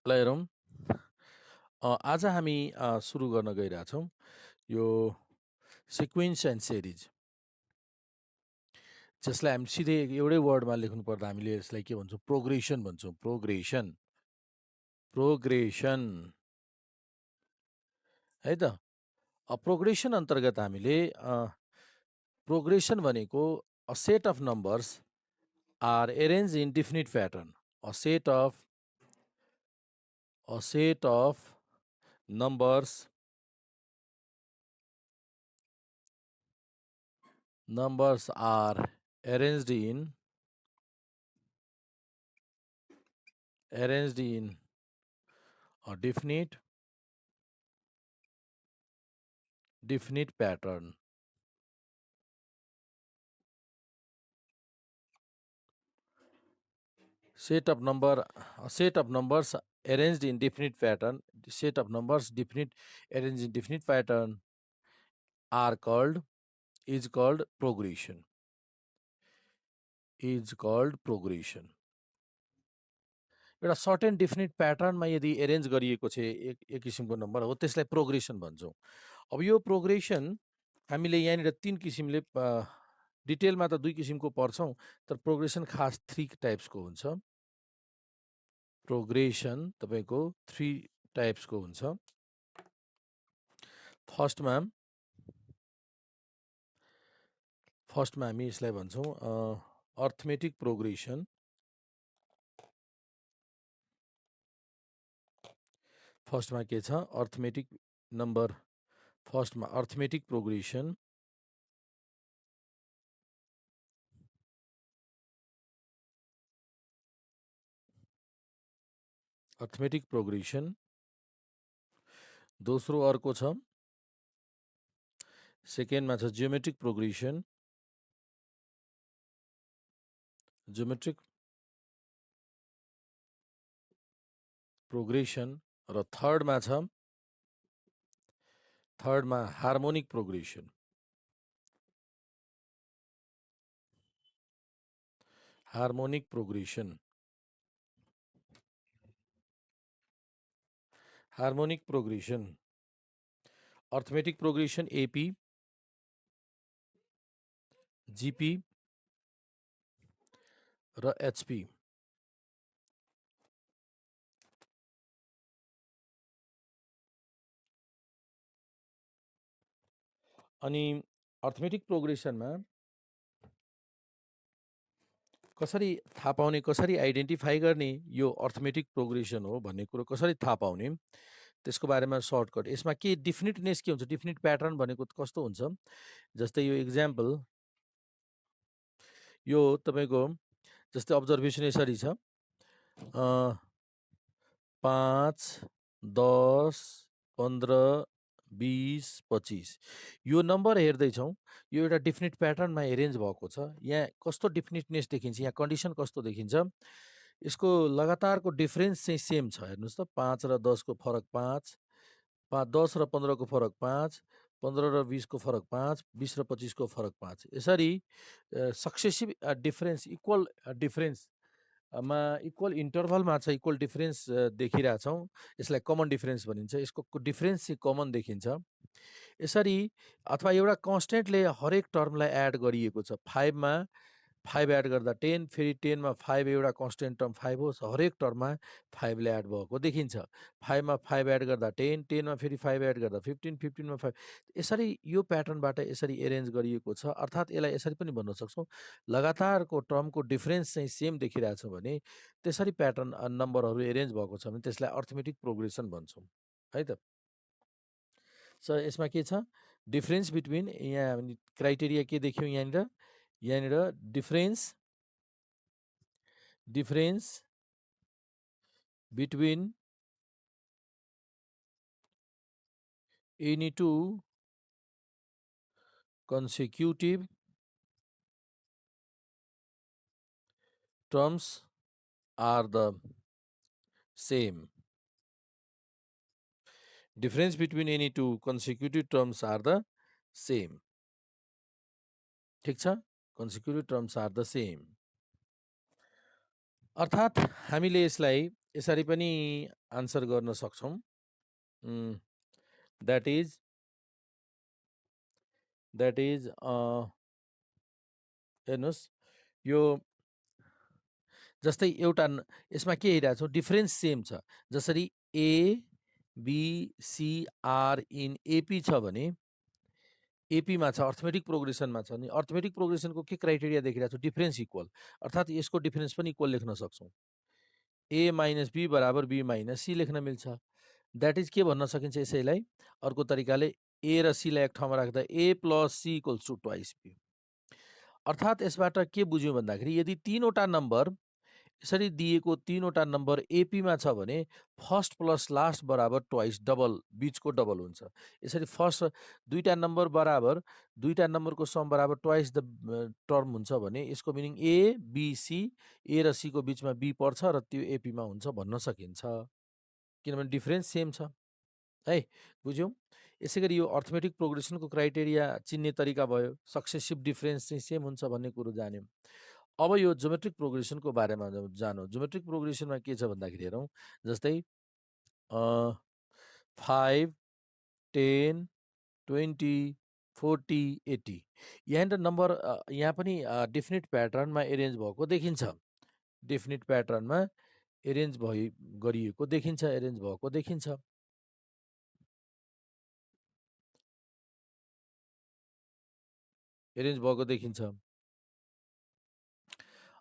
ल हेरौँ। आज हामी सुरु गर्न गइरहेछौँ यो सिक्वेन्स एन्ड सिरिज, जसलाई हामी सिधै एउटै वर्डमा लेख्नुपर्दा हामीले यसलाई के भन्छौँ? प्रोग्रेसन भन्छौँ। प्रोग्रेसन प्रोग्रेसन है त। प्रोग्रेसन अन्तर्गत हामीले प्रोग्रेसन भनेको a set of numbers are arrange in definite pattern. A set of numbers are arranged in a definite pattern. A set of numbers arranged in definite pattern. Set of numbers arranged in definite pattern is called progression. एउटा certain definite प्याटर्नमा यदि arrange गरिएको छ एक किसिमको number हो, त्यसलाई progression भन्छौँ। अब यो प्रोग्रेसन हामीले यहाँनिर 3 किसिमले डिटेलमा त 2 किसिमको पढ्छौँ, तर प्रोग्रेसन खास 3 टाइप्सको हुन्छ। प्रोग्रेसन तपाईँको 3 टाइप्सको हुन्छ। फर्स्टमा हामी यसलाई भन्छौँ अर्थमेटिक प्रोग्रेसन। फर्स्टमा के छ? Arithmetic number. फर्स्टमा अर्थमेटिक प्रोग्रेसन, दोस्रो अर्को छ, सेकेन्डमा छ जियोमेट्रिक प्रोग्रेसन, र थर्डमा harmonic progression. Harmonic progression, arithmetic progression AP, GP र एचपी। अनि अर्थमेटिक प्रोग्रेसनमा कसरी थाहा पाउने, कसरी आइडेन्टिफाई गर्ने यो अर्थमेटिक प्रोग्रेसन हो भन्ने कुरो कसरी थाहा पाउने, त्यसको बारेमा सर्टकट। यसमा के डिफिनिटनेस के हुन्छ? डिफिनिट प्याटर्न भनेको कस्तो हुन्छ? जस्तै यो इक्जाम्पल, यो तपाईँको जस्तै अब्जर्भेसन यसरी छ, 5, 10, 15, 20, 25 यो नम्बर हेर्दैछौँ। यो एउटा डिफिनिट प्याटर्नमा एरेन्ज भएको छ। यहाँ कस्तो डिफिनिटनेस देखिन्छ? यहाँ कन्डिसन कस्तो देखिन्छ? यसको लगातारको डिफरेन्स चाहिँ सेम छ। हेर्नुहोस् त, 5 र 10 को फरक 5, 10 र 15 को फरक 5, 15 र 20 को फरक 5, 20 र 25 को फरक 5। यसरी सक्सेसिभ डिफरेन्स, इक्वल डिफरेन्स मा इक्वल इन्टरभलमा छ, इक्वल डिफरेन्स देखिरहेछौँ। यसलाई कमन डिफरेन्स भनिन्छ। यसको डिफरेन्स चाहिँ कमन देखिन्छ। यसरी अथवा एउटा कन्स्टेन्टले हरेक टर्मलाई एड गरिएको छ। 5 मा 5 एड गर्दा 10, फेरि 10 मा 5 एउटा कन्स्टेन्ट टर्म 5 हो, हरेक टर्ममा 5 ले एड भएको देखिन्छ। 5 मा 5 एड गर्दा 10, 10 मा फेरि 5 एड गर्दा 15, 15 मा 5। यसरी यो प्याटर्नबाट यसरी एरेन्ज गरिएको छ। अर्थात् यसलाई यसरी पनि भन्न सक्छौँ, लगातारको टर्मको डिफरेन्स चाहिँ सेम देखिरहेछ भने त्यसरी प्याटर्न नम्बरहरू एरेन्ज भएको छ भने त्यसलाई अर्थमेटिक प्रोग्रेसन भन्छौँ, है त। सो यसमा के छ? डिफरेन्स बिट्विन, यहाँ क्राइटेरिया के देख्यौँ? यहाँनिर difference between any two consecutive terms are the same. Difference between any two consecutive terms are the same. ठिक छ? consecutive terms are the same. अर्थात् हामीले यसलाई यसरी पनि आन्सर गर्न सक्छौँ। द्याट इज हेर्नुहोस्, यो जस्तै एउटा यसमा के हेरिरहेको छौँ, डिफरेन्स सेम छ। जसरी A B C are in AP छ भने एपीमा छ, अर्थमेटिक प्रोग्रेसनमा छ नि अर्थमेटिक प्रोग्रेसनको के क्राइटेरिया देखिरहेको छ, डिफरेन्स इक्वल, अर्थात् यसको डिफरेन्स पनि इक्वल लेख्न सक्छौँ। ए माइनस बी बराबर बी माइनस सी लेख्न मिल्छ। द्याट इज के भन्न सकिन्छ यसैलाई अर्को तरिकाले, ए र सीलाई एक ठाउँमा राख्दा A plus C equals to twice B. अर्थात् यसबाट के बुझ्यौँ भन्दाखेरि यदि तीनवटा नम्बर यसरी दिएको तीनवटा नम्बर एपीमा छ भने फर्स्ट प्लस लास्ट बराबर ट्वाइस, डबल, बिचको डबल हुन्छ। यसरी फर्स्ट दुईटा नम्बर बराबर दुईटा नम्बरको सम बराबर ट्वाइस द टर्म हुन्छ भने यसको मिनिङ ए बी सी, ए र सीको बिचमा बी पर्छ र त्यो एपीमा हुन्छ भन्न सकिन्छ, किनभने डिफरेन्स सेम छ है। बुझ्यौँ? यसै गरी यो अर्थमेटिक प्रोग्रेसनको क्राइटेरिया चिन्ने तरिका भयो, सक्सेसिभ डिफरेन्स चाहिँ सेम हुन्छ भन्ने कुरो जान्यौँ। अब यो जोमेट्रिक प्रोग्रेसनको बारेमा जानु। जोमेट्रिक प्रोग्रेसनमा के छ भन्दाखेरि हेरौँ, जस्तै 5 10 20 40 80 यहाँनिर नम्बर यहाँ पनि डेफिनिट प्याटर्नमा एरेन्ज भएको देखिन्छ, डेफिनिट प्याटर्नमा एरेन्ज गरिएको देखिन्छ, एरेन्ज भएको देखिन्छ। एरेन्ज भएको देखिन्छ।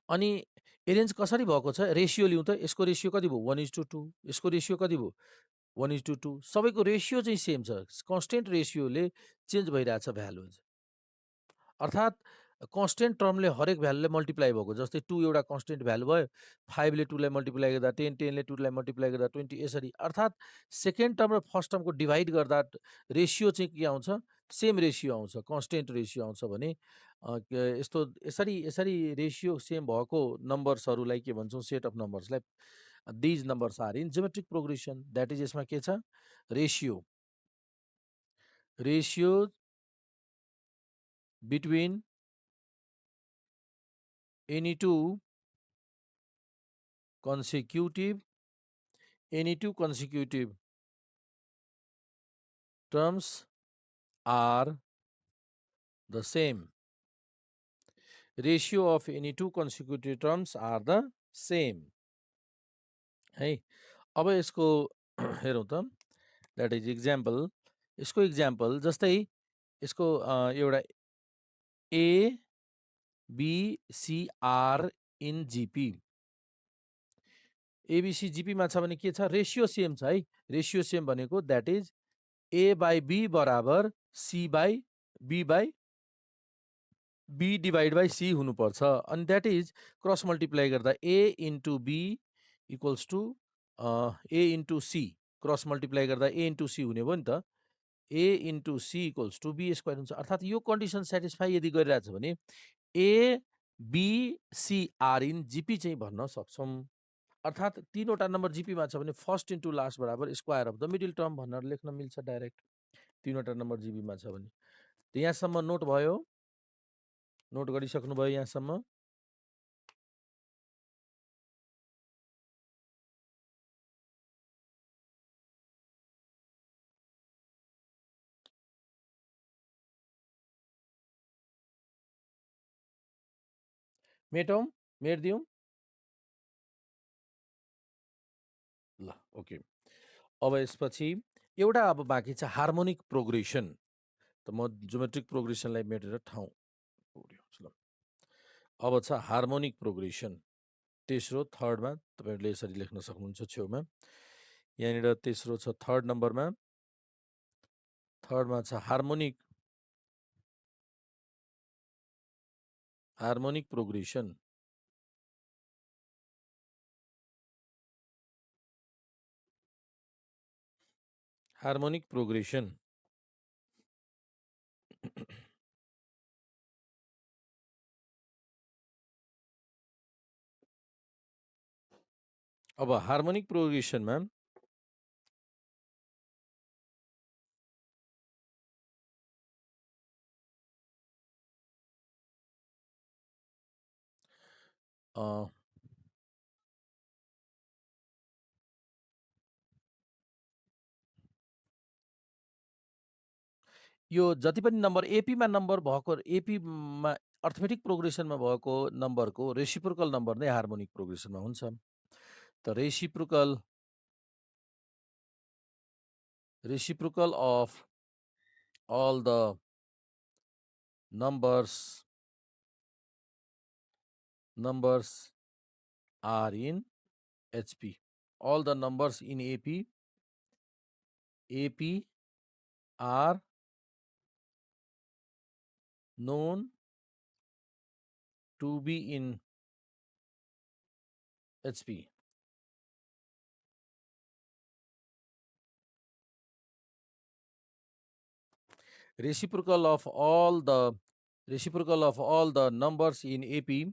अनि एरेन्ज कसरी भएको छ, रेसियो लिउँ त, यसको रेसियो कति भयो 1:2, यसको रेसियो कति भयो 1:2, सबैको रेसियो चाहिँ सेम छ, कन्स्टेन्ट रेसियोले चेन्ज भइरहेछ भ्यालुज, अर्थात् कन्स्टेन्ट टर्मले हरेक भ्यालुले मल्टिप्लाई भएको। जस्तै 2 एउटा कन्स्टेन्ट भ्यालु भयो, 5 ले 2 लाई मल्टिप्लाई गर्दा 10, 10 ले 2 लाई मल्टिप्लाई गर्दा 20, यसरी। अर्थात् सेकेन्ड टर्म र फर्स्ट टर्मको डिभाइड गर्दा रेसियो चाहिँ के आउँछ, सेम रेसियो आउँछ, कन्स्टेन्ट रेसियो आउँछ भने यस्तो यसरी यसरी रेसियो सेम भएको नम्बर्सहरूलाई के भन्छौँ, सेट अफ नम्बर्सलाई। These numbers are in geometric progression. That is यसमा के छ, ratio between any two consecutive terms are the same. Ratio of any two consecutive terms are the same. है, अब यसको हेरौँ त, द्याट इज इक्जाम्पल। यसको इक्जाम्पल जस्तै यसको एउटा A B C are in GP, ABC जिपीमा छ भने के छ, रेसियो सेम छ है। रेसियो सेम भनेको that is A by B बराबर C by B divide by C हुनुपर्छ। अनि द्याट इज क्रस मल्टिप्लाई गर्दा A into B equals to A into C, cross multiply गर्दा ए इन्टु सी हुने भयो नि त, A into C equals to B square हुन्छ। अर्थात् यो कन्डिसन सेटिस्फाई यदि गरिरहेछ भने A B C are in GP चाहिँ भन्न सक्छौँ। अर्थात् तीनवटा नम्बर जिपीमा छ भने फर्स्ट इन्टु लास्ट बराबर square of the middle term भनेर लेख्न मिल्छ डाइरेक्ट, तीनवटा नम्बर जिपीमा छ भने। यहाँसम्म नोट भयो, नोट गरिसक्नुभयो यहाँसम्म? मेटौँ, मेटिदिउँ ल, ओके। अब यसपछि एउटा अब बाँकी छ हार्मोनिक प्रोग्रेसन। त म जोमेट्रिक प्रोग्रेसनलाई मेटेर ठाउँ पुर्याउँछु ल। अब छ हार्मोनिक प्रोग्रेसन, तेस्रो थर्डमा तपाईँहरूले यसरी लेख्न सक्नुहुन्छ छेउमा। यहाँनिर तेस्रो छ थर्ड नम्बरमा, थर्डमा छ हार्मोनिक प्रोग्रेसन। हार्मोनिक प्रोग्रेसन अब हार्मोनिक प्रोग्रेसनमा यो जति पनि नम्बर एपीमा नम्बर भएको एपीमा अर्थमेटिक प्रोग्रेसनमा भएको नम्बरको रेसिप्रोकल नम्बर नै हार्मोनिक प्रोग्रेसनमा हुन्छ। त reciprocal of all the numbers are in HP. All the numbers in AP are known to be in HP. Reciprocal of all the numbers in AP.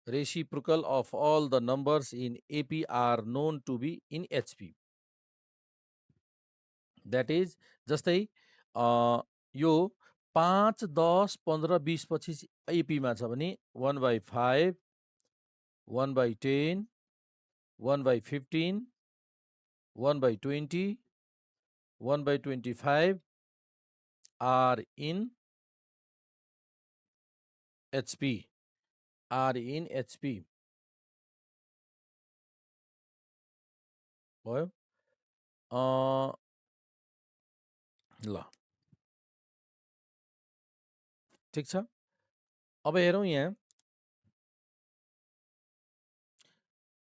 Reciprocal of all the numbers in AP are known to be in HP. That is जस्तै यो 5, 10, 15, 20 पछि एपीमा छ भने 1/5, 1/10, 1/15, 1/20, 1/25 are in HP. Are in HP. भयो ल ठिक छ। अब हेरौँ यहाँ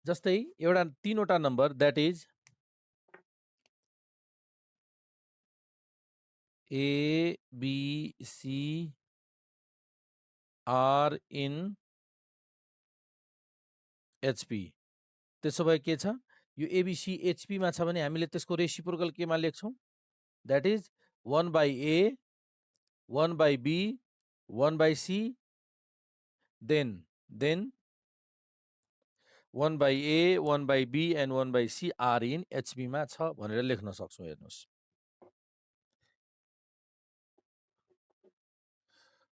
जस्तै एउटा 3वटा number that is A, B, C are in HP. त्यसो भए के छ यो एबीसी एचपीमा छ भने हामीले त्यसको रेसिप्रोकल केमा लेख्छौँ that is 1/A 1/B 1/C then 1/A 1/B and 1/C are in HP मा छ भनेर लेख्न सक्छौँ। हेर्नुहोस्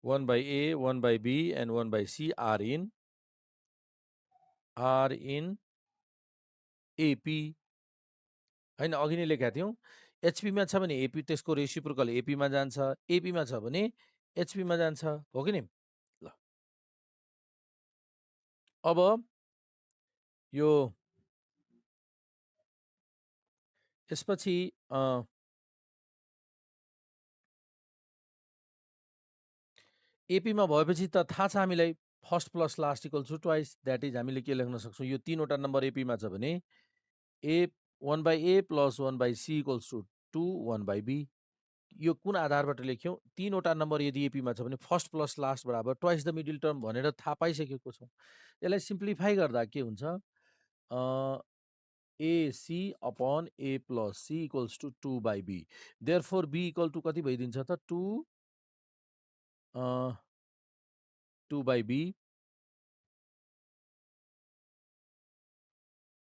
1/A 1/B and 1/C are in AP हैन अघि नै लेखेका थियौँ एचपीमा छ भने एपी त्यसको रेसिप्रोकल एपीमा जान्छ एपीमा छ भने एचपीमा जान्छ हो कि नि। ल अब यो यसपछि एपीमा भएपछि त थाहा छ हामीलाई first plus last equals to twice that is हामीले के लेख्न सक्छौँ यो 3वटा नम्बर एपीमा छ भने ए 1/A + 1/C equals to 2 1/B। यो कुन आधारबाट लेख्यौँ 3वटा नम्बर यदि एपीमा छ भने फर्स्ट प्लस लास्ट बराबर ट्वाइस द मिडल टर्म भनेर थाहा पाइसकेको छौँ। यसलाई सिम्प्लिफाई गर्दा के हुन्छ AC upon A + C equals to 2/B। Therefore B equal to कति भइदिन्छ त 2/B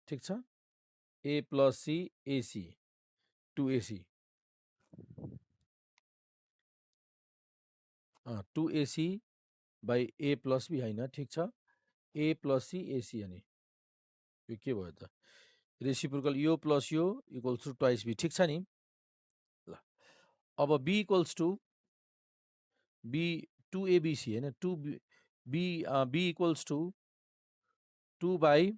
ठिक छ। A + C AC 2AC 2AC by A + B होइन ठिक छ। A + C AC अनि यो के भयो त रेसिप्रोकल यो प्लस यो इक्वल्स टु ट्वाइस B ठिक छ नि। ल अब B equals to B 2ABC होइन 2B इक्वल्स टु 2/A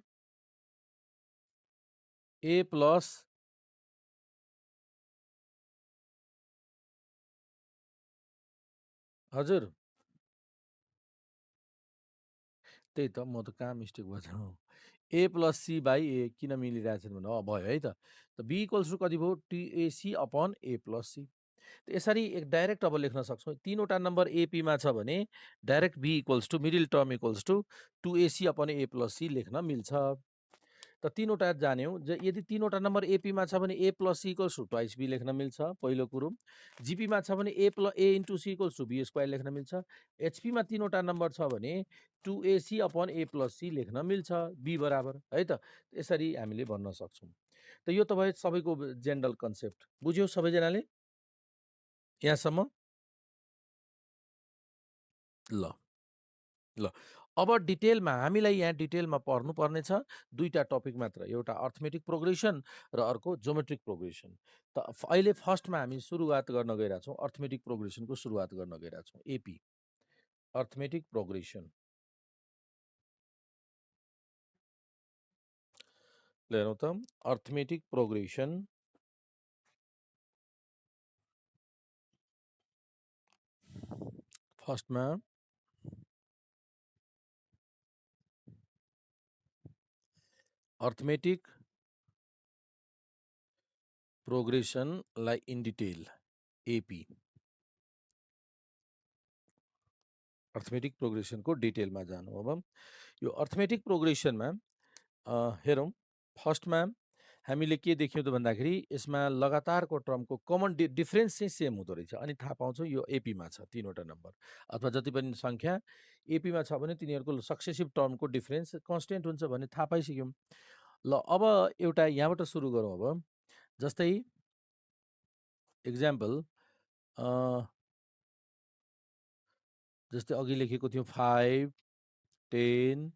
+ हजुर त्यही त म त कहाँ मिस्टेक भयो A + C/A किन मिलिरहेछन् भने भयो है त B इक्वल्स टु कति भयो TAC अपन A + C। यसरी एक डाइरेक्ट अब लेख्न सक्छौँ 3वटा नम्बर एपीमा छ भने direct B equals to middle term equals to 2AC upon A + C लेख्न मिल्छ। त 3वटा जान्यौँ यदि 3वटा नम्बर एपीमा छ भने A + C equals to twice B लेख्न मिल्छ पहिलो कुरो। जीपीमा छ भने A × C equals to B² लेख्न मिल्छ। एचपीमा 3वटा नम्बर छ भने 2AC अपन A + C लेख्न मिल्छ B बराबर है त यसरी हामीले भन्न सक्छौँ। त यो तपाईँ सबैको जेनरल कन्सेप्ट बुझ्यो सबैजनाले यहाँसम्म। ल ल अब डिटेलमा हामीलाई यहाँ डिटेलमा पढ्नुपर्ने छ दुईटा टपिक मात्र, एउटा अर्थमेटिक प्रोग्रेसन र अर्को ज्योमेट्रिक प्रोग्रेसन। त अहिले फर्स्टमा हामी सुरुवात गर्न गइरहेछौँ, अर्थमेटिक प्रोग्रेसनको सुरुवात गर्न गइरहेछौँ। एपी अर्थमेटिक प्रोग्रेसन हेरौँ त, अर्थमेटिक प्रोग्रेसन फर्स्टमा अर्थमेटिक प्रोग्रेसनलाई इन डिटेल एपी अर्थमेटिक प्रोग्रेसनको डिटेलमा जानु। अब यो अर्थमेटिक प्रोग्रेसनमा हेरौँ, फर्स्टमा हामीले के देख्यौँ त भन्दाखेरि यसमा लगातारको टर्मको कमन डिफरेन्स चाहिँ सेम हुँदो रहेछ। अनि थाहा पाउँछौँ यो एपीमा छ 3वटा नम्बर अथवा जति पनि सङ्ख्या एपीमा छ भने तिनीहरूको सक्सेसिभ टर्मको डिफरेन्स कन्स्टेन्ट हुन्छ भन्ने थाहा पाइसक्यौँ। ल अब एउटा यहाँबाट सुरु गरौँ। अब जस्तै एक्जाम्पल जस्तै अघि लेखेको थियो 5, 10,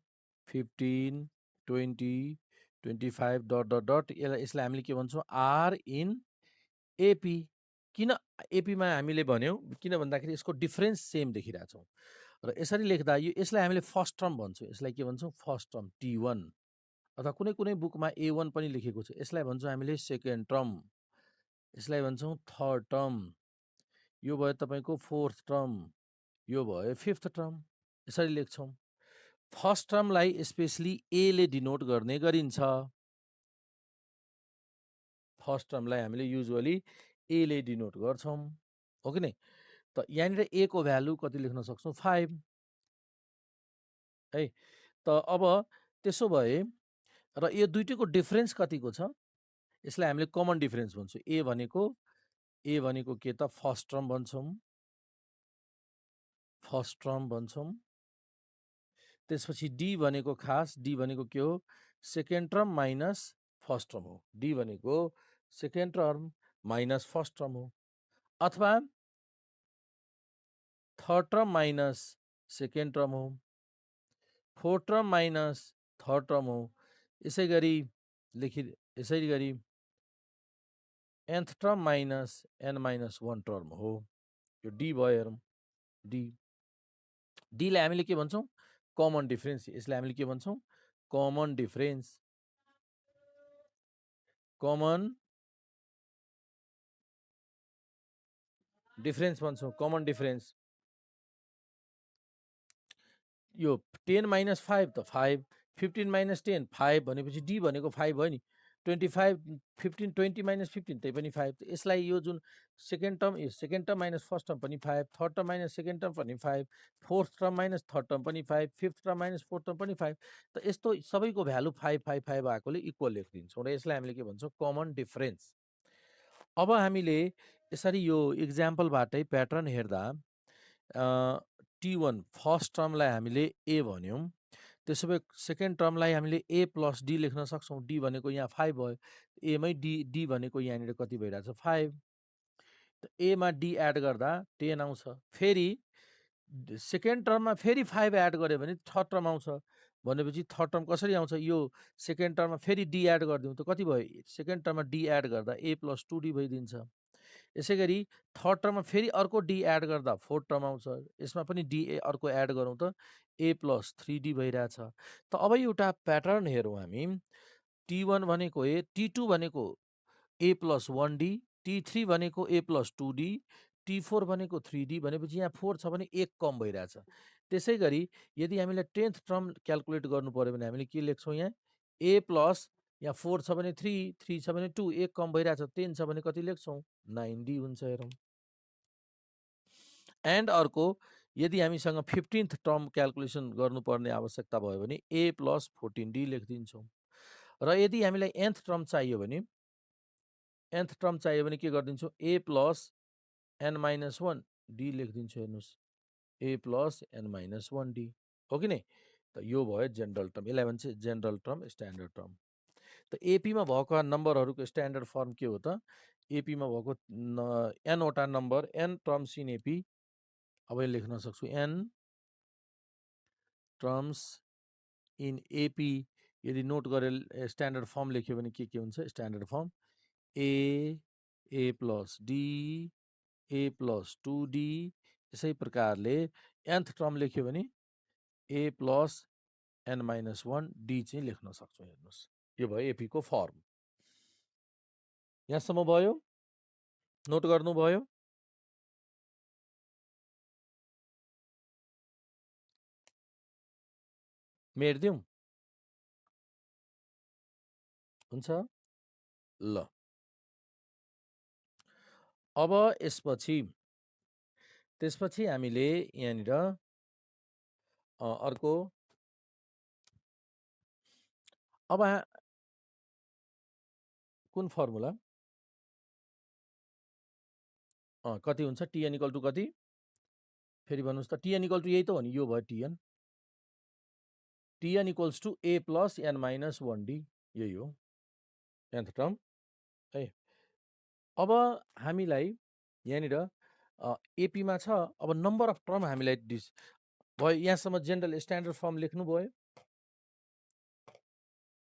15, 20, 25 डट डट डट यसलाई हामीले के भन्छौँ आर इन एपी। किन एपीमा हामीले भन्यौँ किन भन्दाखेरि यसको डिफरेन्स सेम देखिरहेछौँ र यसरी लेख्दा यसलाई हामीले फर्स्ट टर्म भन्छौँ। यसलाई के भन्छौँ फर्स्ट टर्म टी1 अथवा कुनै कुनै बुकमा ए1 पनि लेखेको छ, यसलाई भन्छौँ हामीले सेकेन्ड टर्म, यसलाई भन्छौँ थर्ड टर्म, यो भयो तपाईँको फोर्थ टर्म, यो भयो फिफ्थ टर्म। यसरी लेख्छौँ। फर्स्ट टर्मलाई स्पेसली एले डिनोट गर्ने गरिन्छ। फर्स्ट टर्मलाई हामीले युजुअली एले डिनोट गर्छौँ, हो कि नै? त यहाँनिर ए को भ्यालु कति लेख्न सक्छौँ 5 है। त अब त्यसो भए र यो दुईटैको डिफरेन्स कतिको छ, यसलाई हामीले कमन डिफरेन्स भन्छौँ। ए भनेको के त फर्स्ट टर्म भन्छौँ, फर्स्ट टर्म भन्छौँ। त्यसपछि डी भनेको खास डी भनेको के हो second term minus first term हो। डी भनेको second term minus first term हो, अथवा third term minus second term हो, fourth term minus third term हो। यसै गरी nth term minus n minus 1 term हो। यो डी भयो हेरौँ, डी डीलाई हामीले के भन्छौँ कमन डिफरेन्स। यसलाई हामीले के भन्छौँ कमन डिफरेन्स, कमन डिफरेन्स भन्छौँ, कमन डिफरेन्स। यो 10 माइनस 5 त 5, 15 माइनस 10 5 भनेपछि डी भनेको 5 भयो नि। 25 15 20 माइनस 15 त्यही पनि 5। यसलाई यो जुन second term minus first term पनि 5, third term minus second term पनि 5, fourth term minus third term पनि 5, fifth term minus fourth term पनि 5। त यस्तो सबैको भ्यालु 5 5 5 आएकोले इक्वल लेखिदिन्छौँ र यसलाई हामीले के भन्छौँ कमन डिफरेन्स। अब हामीले यसरी यो इक्जाम्पलबाटै प्याटर्न हेर्दा टी1 फर्स्ट टर्मलाई हामीले ए भन्यौँ, त्यसो भए सेकेन्ड टर्मलाई हामीले ए प्लस डी लेख्न सक्छौँ। डी भनेको यहाँ 5 भयो, एमै डी भनेको यहाँनिर कति भइरहेछ 5। त एमा डी एड गर्दा 10 आउँछ। फेरि सेकेन्ड टर्ममा फेरि 5 एड गऱ्यो भने थर्ड टर्म आउँछ। भनेपछि थर्ड टर्म कसरी आउँछ, यो सेकेन्ड टर्ममा फेरि डी एड गरिदिउँ त कति भयो, सेकेन्ड टर्ममा डी एड गर्दा ए प्लस 2डी भइदिन्छ। यसै गरी थर्ड टर्ममा फेरि अर्को डी एड गर्दा फोर्थ टर्म आउँछ, यसमा पनि डी अर्को एड गरौँ त ए प्लस 3डी भइरहेछ। त अब एउटा प्याटर्न हेरौँ हामी। टी1 भनेको ए, टी2 भनेको ए प्लस 1डी, टी3 भनेको ए प्लस 2डी, टी4 भनेको 3डी भनेपछि यहाँ 4 छ भने 1 कम भइरहेछ। त्यसै गरी यदि हामीलाई 10th टर्म क्यालकुलेट गर्नु पर्यो भने हामीले के लेख्छौँ यहाँ ए प्लस यहाँ 4 छ भने 3, 3 छ भने 2, 1 कम भइरहेछ, 10 छ भने कति लेख्छौँ 9डी हुन्छ हेरौँ। एन्ड अर्को यदि हामीसँग 15th टर्म क्यालकुलेसन गर्नुपर्ने आवश्यकता भयो भने ए प्लस 14डी लेखिदिन्छौँ। र यदि हामीलाई nth टर्म चाहियो भने के गरिदिन्छौँ ए प्लस एन माइनस 1 डी लेखिदिन्छु। हेर्नुहोस् ए प्लस एन माइनस 1 डी हो कि नै। त यो भयो जेनरल टर्म, यसलाई भन्छ जेनरल टर्म स्ट्यान्डर्ड टर्म। त एपीमा भएको नम्बरहरूको स्ट्यान्डर्ड फर्म के हो त, एपीमा भएको एनवटा number N terms in AP. अब लेख्न सक्छु एन टर्म्स इन एपी यदि नोट गरेर स्ट्यान्डर्ड फर्म लेख्यो भने के हुन्छ standard form A plus D A plus 2d यसै प्रकारले nth टर्म लेख्यो भने A plus n minus 1 D चाहिँ लेख्न सक्छौँ हेर्नुहोस् यो भयो एपीको फर्म यहाँसम्म भयो नोट गर्नुभयो मेट्दिउँ हुन्छ ल अब त्यसपछि हामीले यहाँनिर अर्को अब कुन फर्मुला कति हुन्छ टिएन इक्वल टु कति फेरि भन्नुहोस् त टिएन इक्वल टु यही त हो नि यो भयो T N equals to A plus N minus 1d यही हो nth टर्म है अब हामीलाई यहाँनिर एपीमा छ अब नम्बर अफ टर्म हामीलाई भयो यहाँसम्म जेनरल स्ट्यान्डर्ड फर्म लेख्नुभयो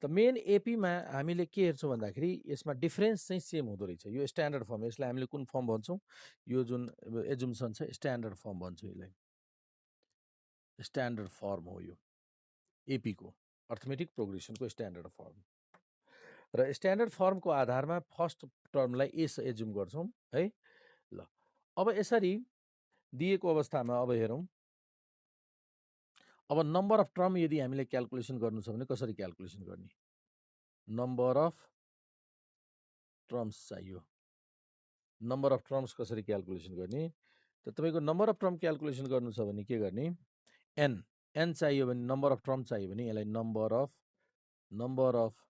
त मेन एपीमा हामीले के हेर्छौँ भन्दाखेरि यसमा डिफरेन्स चाहिँ सेम हुँदो रहेछ यो स्ट्यान्डर्ड फर्म यसलाई हामीले कुन फर्म भन्छौँ यो जुन एजुम्सन छ स्ट्यान्डर्ड फर्म भन्छौँ यसलाई स्ट्यान्डर्ड फर्म हो यो एपीको अर्थमेटिक प्रोग्रेसनको स्ट्यान्डर्ड फर्म र स्ट्यान्डर्ड फर्मको आधारमा फर्स्ट टर्मलाई एस एजुम गर्छौँ है ल अब यसरी दिएको अवस्थामा अब हेरौँ अब नम्बर अफ टर्म यदि हामीले क्याल्कुलेसन गर्नु छ भने कसरी क्याल्कुलेसन गर्ने नम्बर अफ टर्म्स चाहियो नम्बर अफ टर्म्स कसरी क्याल्कुलेसन गर्ने त तपाईँको नम्बर अफ टर्म क्याल्कुलेसन गर्नु छ भने के गर्ने एन चाहियो भने नम्बर अफ टर्म चाहियो भने यसलाई नम्बर अफ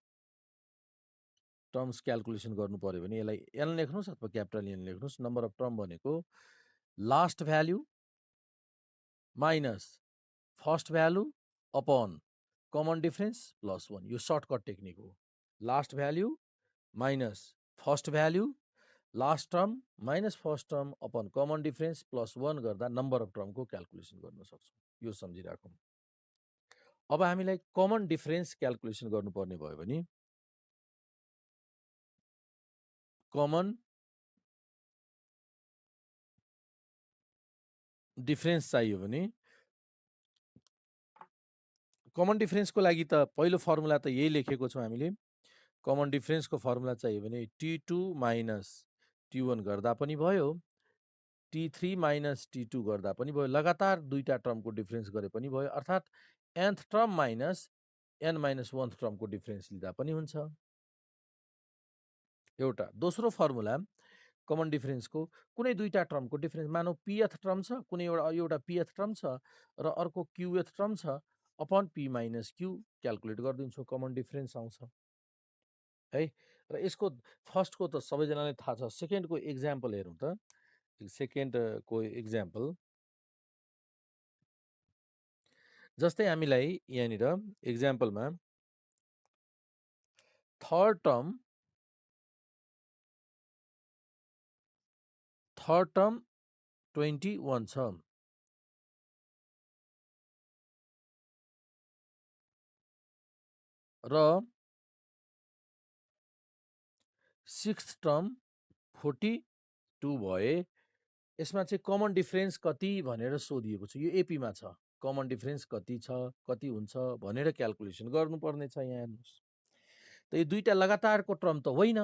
टर्म्स क्याल्कुलेसन गर्नु पर्यो भने यसलाई एन लेख्नुहोस् अथवा क्यापिटल एन लेख्नुहोस् नम्बर अफ टर्म भनेको last value minus first value upon common difference plus 1 यो सर्टकट टेक्निक हो last value minus first value last term minus first term upon common difference plus 1 गर्दा number of टर्मको calculation गर्न सक्छौँ यो सम्झिराखौँ अब हामीलाई common difference calculation गर्नुपर्ने भयो भने कमन डिफरेन्स चाहियो भने कमन डिफरेन्सको लागि त पहिलो फर्मुला त यही लेखेको छौँ हामीले कमन डिफरेन्सको फर्मुला चाहियो भने T2 माइनस T1 गर्दा पनि भयो T3 माइनस T2 गर्दा पनि भयो लगातार दुईटा टर्मको डिफरेन्स गरे पनि भयो अर्थात् nth term minus n minus 1th टर्मको डिफरेन्स लिँदा पनि हुन्छ एउटा दोस्रो फर्मुला कमन डिफरेन्सको कुनै दुईटा टर्मको डिफरेन्स मानौ pth टर्म छ कुनै एउटा pth टर्म छ र अर्को qth टर्म छ upon p minus q calculate गरिदिन्छौँ कमन डिफरेन्स आउँछ है र यसको फर्स्टको त सबैजनालाई थाहा छ सेकेन्डको एक्जाम्पल हेरौँ त सेकेन्डको एक्जाम्पल जस्तै हामीलाई यहाँनिर एक्जाम्पलमा थर्ड टर्म 21 छ र सिक्स्थ टर्म 42 भए यसमा चाहिँ कमन डिफरेन्स कति भनेर सोधिएको छ यो एपीमा छ कमन डिफरेन्स कति छ कति हुन्छ भनेर क्याल्कुलेसन गर्नुपर्ने छ यहाँ हेर्नुहोस् त यो दुईटा लगातारको टर्म त होइन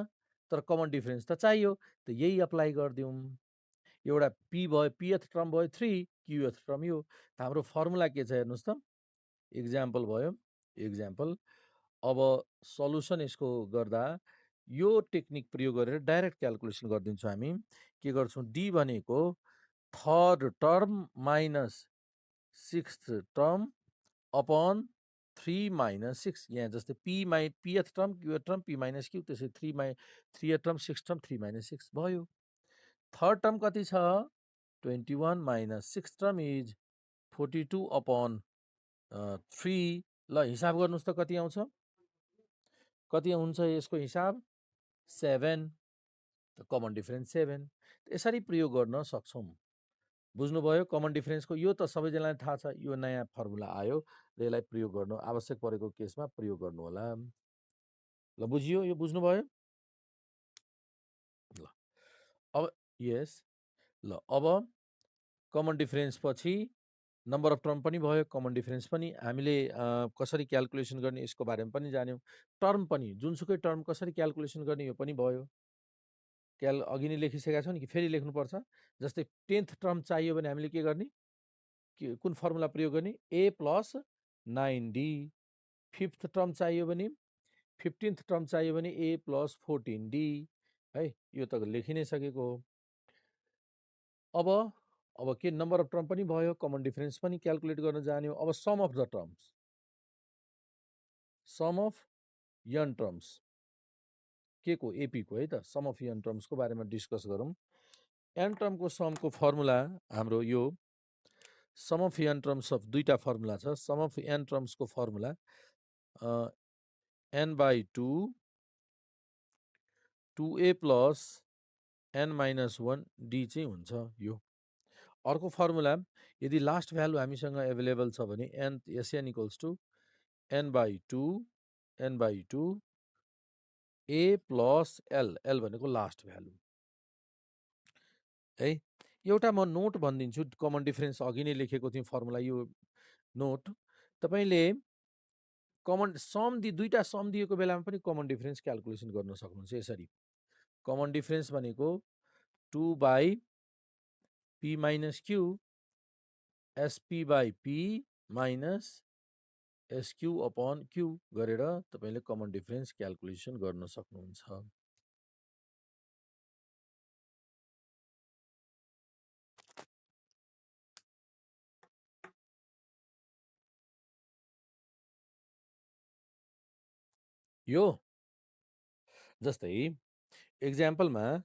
तर कमन डिफरेन्स त चाहियो त यही अप्लाई गरिदिउँ एउटा पी भयो pth टर्म भयो 3 qth टर्म यो हाम्रो फर्मुला के छ हेर्नुहोस् त एक्जाम्पल भयो एक्जाम्पल अब सल्युसन यसको गर्दा यो टेक्निक प्रयोग गरेर डाइरेक्ट क्याल्कुलेसन गरिदिन्छौँ हामी के गर्छौँ डी भनेको third term minus sixth term upon 3 minus 6 यहाँ जस्तै pth term qth term p minus q त्यसै 3th term 6th term 3 minus 6 भयो थर्ड टर्म कति छ 21 माइनस 6 टर्म इज 42 अपन 3 ल हिसाब गर्नुहोस् त कति आउँछ कति हुन्छ यसको हिसाब 7 त कमन डिफरेन्स 7 यसरी प्रयोग गर्न सक्छौँ बुझ्नुभयो कमन डिफरेन्सको? यो त सबैजनालाई थाहा छ, यो नयाँ फर्मुला आयो र यसलाई प्रयोग गर्नु आवश्यक परेको केसमा प्रयोग गर्नुहोला। ल बुझियो? यो बुझ्नुभयो? ल अब यस ल अब कमन डिफरेन्स पछि नम्बर अफ टर्म पनि भयो, कमन डिफरेन्स पनि हामीले कसरी क्याल्कुलेसन गर्ने यसको बारेमा पनि जान्यौँ। टर्म पनि जुनसुकै टर्म कसरी क्याल्कुलेसन गर्ने यो पनि भयो। अघि नै लेखिसकेका छौँ नि कि फेरि लेख्नुपर्छ। जस्तै 10th टर्म चाहियो भने हामीले के गर्ने, कुन फर्मुला प्रयोग गर्ने? a plus 9d। 5th term चाहियो भने 15th टर्म चाहियो भने a प्लस 14d है, यो त लेखि नै सकेको हो। अब के नम्बर अफ टर्म पनि भयो, कमन डिफरेन्स पनि क्याल्कुलेट गर्न जान्यो। अब sum of the terms, sum of N terms के को? एपी को है त। सम अफ यन टर्म्सको बारेमा डिस्कस गरौँ। एन टर्मको समको फर्मुला हाम्रो यो sum of N terms of दुईटा फर्मुला छ। सम अफ एन टर्म्सको formula n/2 2a plus n-1 d चाहिँ हुन्छ यो। अर्को फर्मुला यदि लास्ट भ्यालु हामीसँग एभाइलेबल छ भने Sn equals to n/2 a plus l भनेको लास्ट भ्यालु है। एउटा म नोट भनिदिन्छु, कमन डिफरेन्स अघि नै लेखेको थिएँ फर्मुला, यो नोट तपाईँले कमन सम दुईटा सम दिएको बेलामा पनि कमन डिफरेन्स क्याल्कुलेसन गर्न सक्नुहुन्छ यसरी। कमन डिफरेन्स भनेको 2/p minus q sp/p minus sq upon q गरेर तपाईँले कमन डिफरेन्स क्याल्कुलेसन गर्न सक्नुहुन्छ। यो जस्तै एक्जाम्पलमा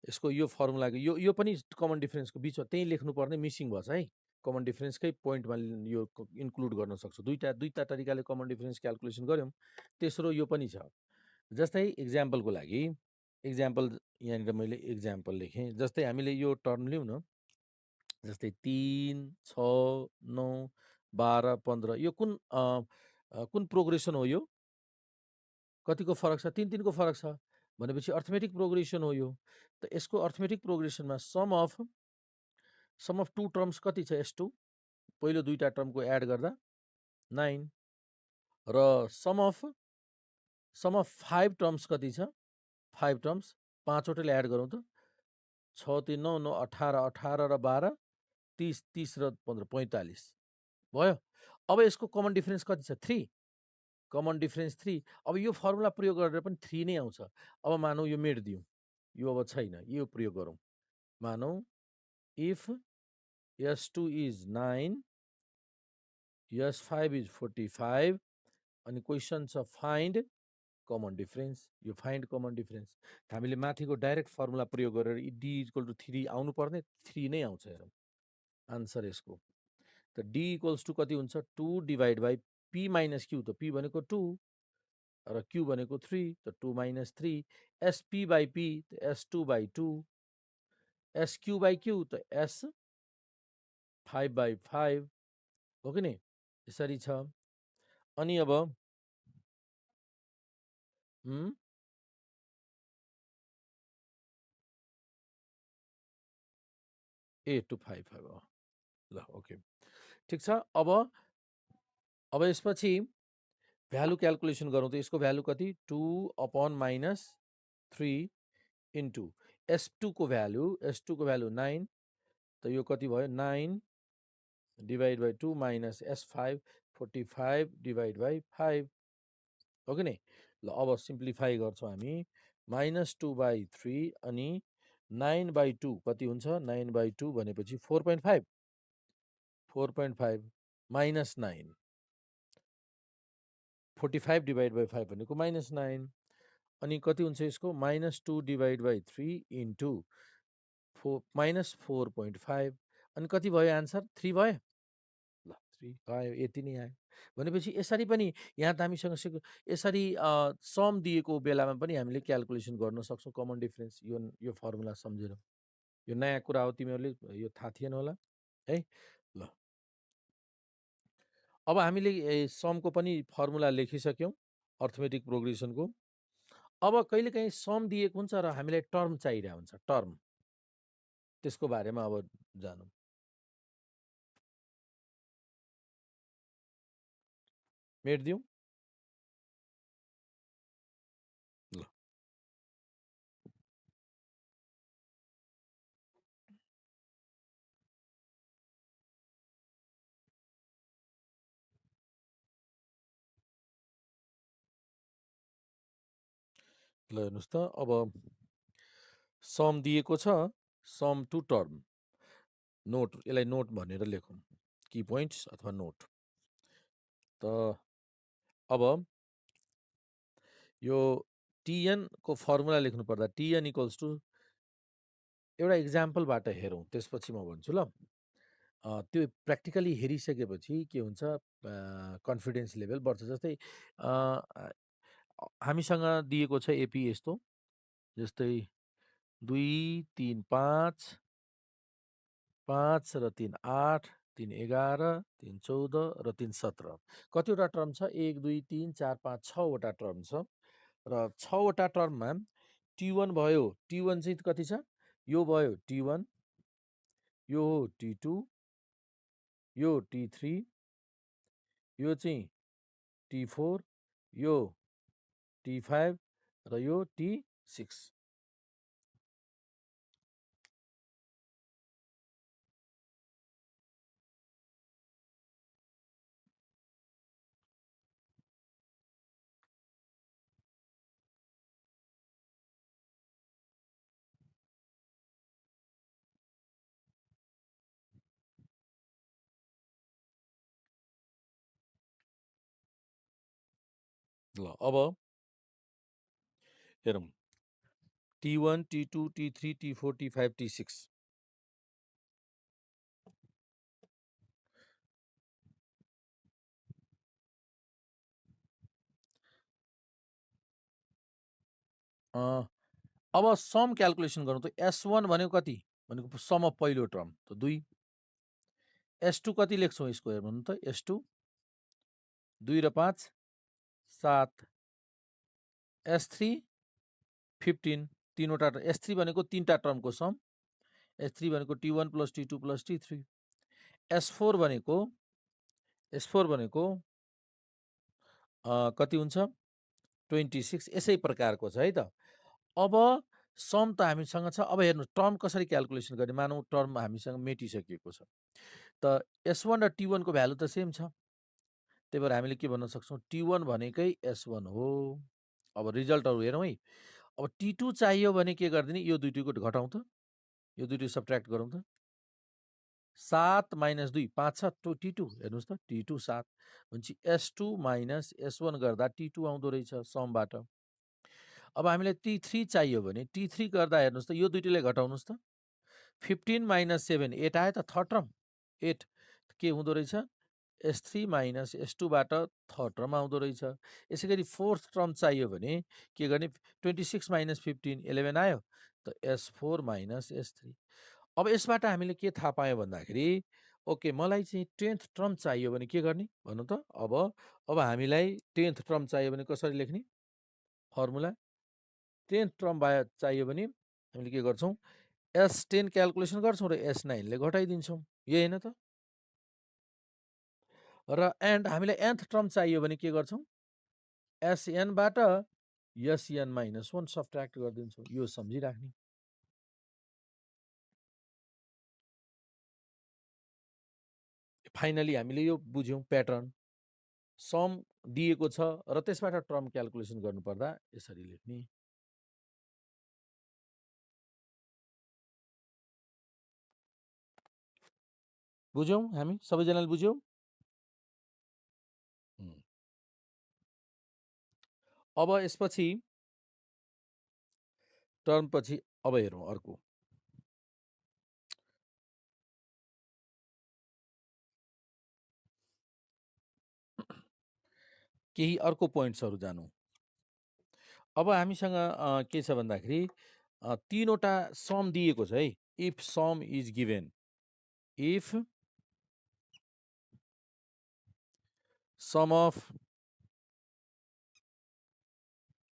यसको यो फर्मुलाको यो पनि कमन डिफरेन्सको बिचमा त्यही लेख्नुपर्ने मिसिङ भएछ है। कमन डिफरेन्सकै पोइन्टमा यो इन्क्लुड गर्न सक्छु। दुईटा तरिकाले कमन डिफरेन्स क्याल्कुलेसन गऱ्यौँ। तेस्रो यो पनि छ। जस्तै एक्जाम्पलको लागि एक्जाम्पल यहाँनिर मैले एक्जाम्पल लेखेँ। जस्तै हामीले यो टर्म लिउँ न, जस्तै 3, 6, 9, 12, 15 यो कुन प्रोग्रेसन हो? यो कतिको फरक छ? 3 को फरक छ भनेपछि अर्थमेटिक प्रोग्रेसन हो यो। त यसको अर्थमेटिक प्रोग्रेसनमा सम अफ टु टर्म्स कति छ? S2 पहिलो दुईटा टर्मको एड गर्दा 9 र सम अफ 5 टर्म्स कति छ? 5 टर्म्स पाँचवटाले एड गरौँ त 6 3 9 9 18 18 र 12 30 30 र 15 45 भयो। अब यसको कमन डिफरेन्स कति छ? 3। Common difference 3। अब यो फर्मुला प्रयोग गरेर पनि 3 नै आउँछ। अब मानौँ यो मेट दिउँ, यो अब छैन, यो प्रयोग गरौँ। मानौँ if S2 is 9 S5 is 45 अनि क्वेसन छ फाइन्ड कमन डिफरेन्स। यो फाइन्ड कमन डिफरेन्स हामीले माथिको डाइरेक्ट फर्मुला प्रयोग गरेर d इक्वल टु 3 आउनुपर्ने 3 नै आउँछ। हेरौँ आन्सर यसको। त d इक्वल्स टु कति हुन्छ? 2 divide by p minus q। त p भनेको 2 र q भनेको 3, त 2 माइनस 3 sp/p त s2/2 sq/q त s5/5 हो कि नै? यसरी छ। अनि अब ए टु 5 ल ओके ठिक छ। अब यसपछि भ्यालु क्याल्कुलेसन गरौँ त यसको भ्यालु कति? 2 अपन माइनस 3 इन्टु S2 को भ्यालु 9 त यो कति भयो? 9 divide by 2 minus S5 45 divide by 5 हो कि नै? ल अब सिम्प्लिफाई गर्छौँ हामी। -2/3 अनि 9/2 कति हुन्छ? 9/2 भनेपछि 4.5 माइनस 9 45 डिभाइड बाई 5 भनेको -9 अनि कति हुन्छ यसको? -2 डिभाइड बाई 3 इन्टु -4.5 अनि कति भयो आन्सर? 3 भयो। ल 3 आयो, यति नै आयो। भनेपछि यसरी पनि यहाँ त हामीसँग यसरी सम दिएको बेलामा पनि हामीले क्याल्कुलेसन गर्न सक्छौँ कमन डिफरेन्स। यो फर्मुला सम्झेर। यो नयाँ कुरा हो, तिमीहरूले यो थाहा थिएन होला। है। ल अब हामीले समको पनि फर्मुला लेखिसक्यौँ अर्थमेटिक प्रोग्रेसनको। अब कहिलेकाहीँ सम दिएको हुन्छ र हामीलाई टर्म चाहिरहेको हुन्छ, टर्म। त्यसको बारेमा अब जानौँ। मेटिदिउँ? ल ल हेर्नुहोस् त, अब सम दिएको छ, सम टु टर्म। नोट, यसलाई नोट भनेर लेखौँ, की पोइन्ट्स अथवा नोट। त अब यो टिएन को फर्मुला लेख्नु पर्दा टिएन इक्वल्स टु एउटा इक्जाम्पलबाट हेरौँ, त्यसपछि म भन्छु ल। त्यो प्र्याक्टिकली हेरिसकेपछि के हुन्छ, कन्फिडेन्स लेभल बढ्छ। जस्तै हामीसँग दिएको छ एपी यस्तो, जस्तै 2, 3, 5, 5 र 3, 8, 3, 11, 3, 14 र 3, 17। कतिवटा टर्म छ? 1, 2, 3, 4, 5, 6वटा टर्म छ। र 6वटा टर्ममा टी1 भयो, टी1 चाहिँ कति छ? यो भयो टी1, यो हो टी2, यो टी3, यो चाहिँ टी4, यो टी5 र यो टी6। ल अब हेरौँ, टी1, टी2, टी3, टी4, टी5, टी6। अब सम क्यालकुलेसन गरौँ त। S1 भनेको कति? भनेको सम अफ पहिलो टर्म त 2। S2 कति लेख्छौँ यसको हेर्नु त? S2 2 र 5 7, S3 15, तीनवटा। S3 भनेको 3टा टर्मको सम। S3 भनेको टी1 प्लस टी2 प्लस टी3। S4 भनेको कति हुन्छ? 26। यसै प्रकारको छ है त। अब सम त हामीसँग छ। अब हेर्नु टर्म कसरी क्यालकुलेसन गर्ने। मानौँ टर्म हामीसँग मेटिसकेको छ, त S1 र टी1 को भ्यालु त सेम छ। त्यही भएर हामीले के भन्न सक्छौँ? टी1 भनेकै S1 हो। अब रिजल्टहरू हेरौँ है। अब टी2 चाहियो भने के गरिदिने? यो दुईटैको घटाउँ त, यो दुईटै सब्ट्र्याक्ट गरौँ त। 7 माइनस 2 5 छ, टी2 हेर्नुहोस् त, टी2 7 भनेपछि S2 माइनस S1 गर्दा टी2 आउँदो रहेछ समबाट। अब हामीलाई टी3 चाहियो भने टी3 गर्दा हेर्नुहोस् त, यो दुईटैलाई घटाउनुहोस् त। 15 माइनस 7 8 आयो त, थर्ड टर्म 8 के हुँदो रहेछ? S3 माइनस S2बाट थर्ड टर्म आउँदो रहेछ। यसै गरी फोर्थ टर्म चाहियो भने के गर्ने? 26 माइनस 15 11 आयो त, S4 माइनस S3। अब यसबाट हामीले के थाहा पायौँ भन्दाखेरि, ओके मलाई चाहिँ 10th टर्म चाहियो भने के गर्ने भन्नु त। अब हामीलाई 10th टर्म चाहियो भने कसरी लेख्ने? फर्मुला 10th टर्म चाहियो भने हामीले के गर्छौँ? S10 क्यालकुलेसन गर्छौँ र S9 ले घटाइदिन्छौँ, यही होइन त। र एन्ड हामीलाई nth टर्म चाहियो भने के गर्छौँ? SNबाट SN माइनस 1 सब्ट्र्याक्ट गरिदिन्छौँ। यो सम्झिराख्ने। फाइनली हामीले यो बुझ्यौँ प्याटर्न। सम दिएको छ र त्यसबाट टर्म क्यालकुलेसन गर्नुपर्दा यसरी लेख्ने। बुझ्यौँ? हामी सबैजनाले बुझ्यौँ? अब यसपछि टर्म पछि अब हेरौँ अर्को। केही अर्को पोइन्ट्सहरू जानौँ। अब हामीसँग के छ भन्दाखेरि 3वटा सम दिएको छ है। If some is given, if sum of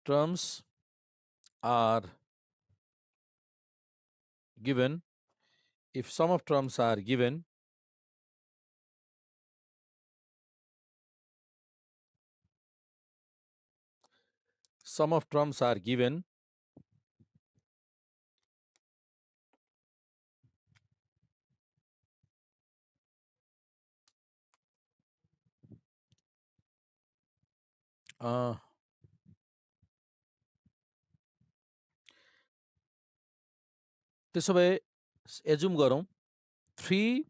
terms are given. If sum of terms are given, sum of terms are given, त्यसो भए एजुम गरौँ 3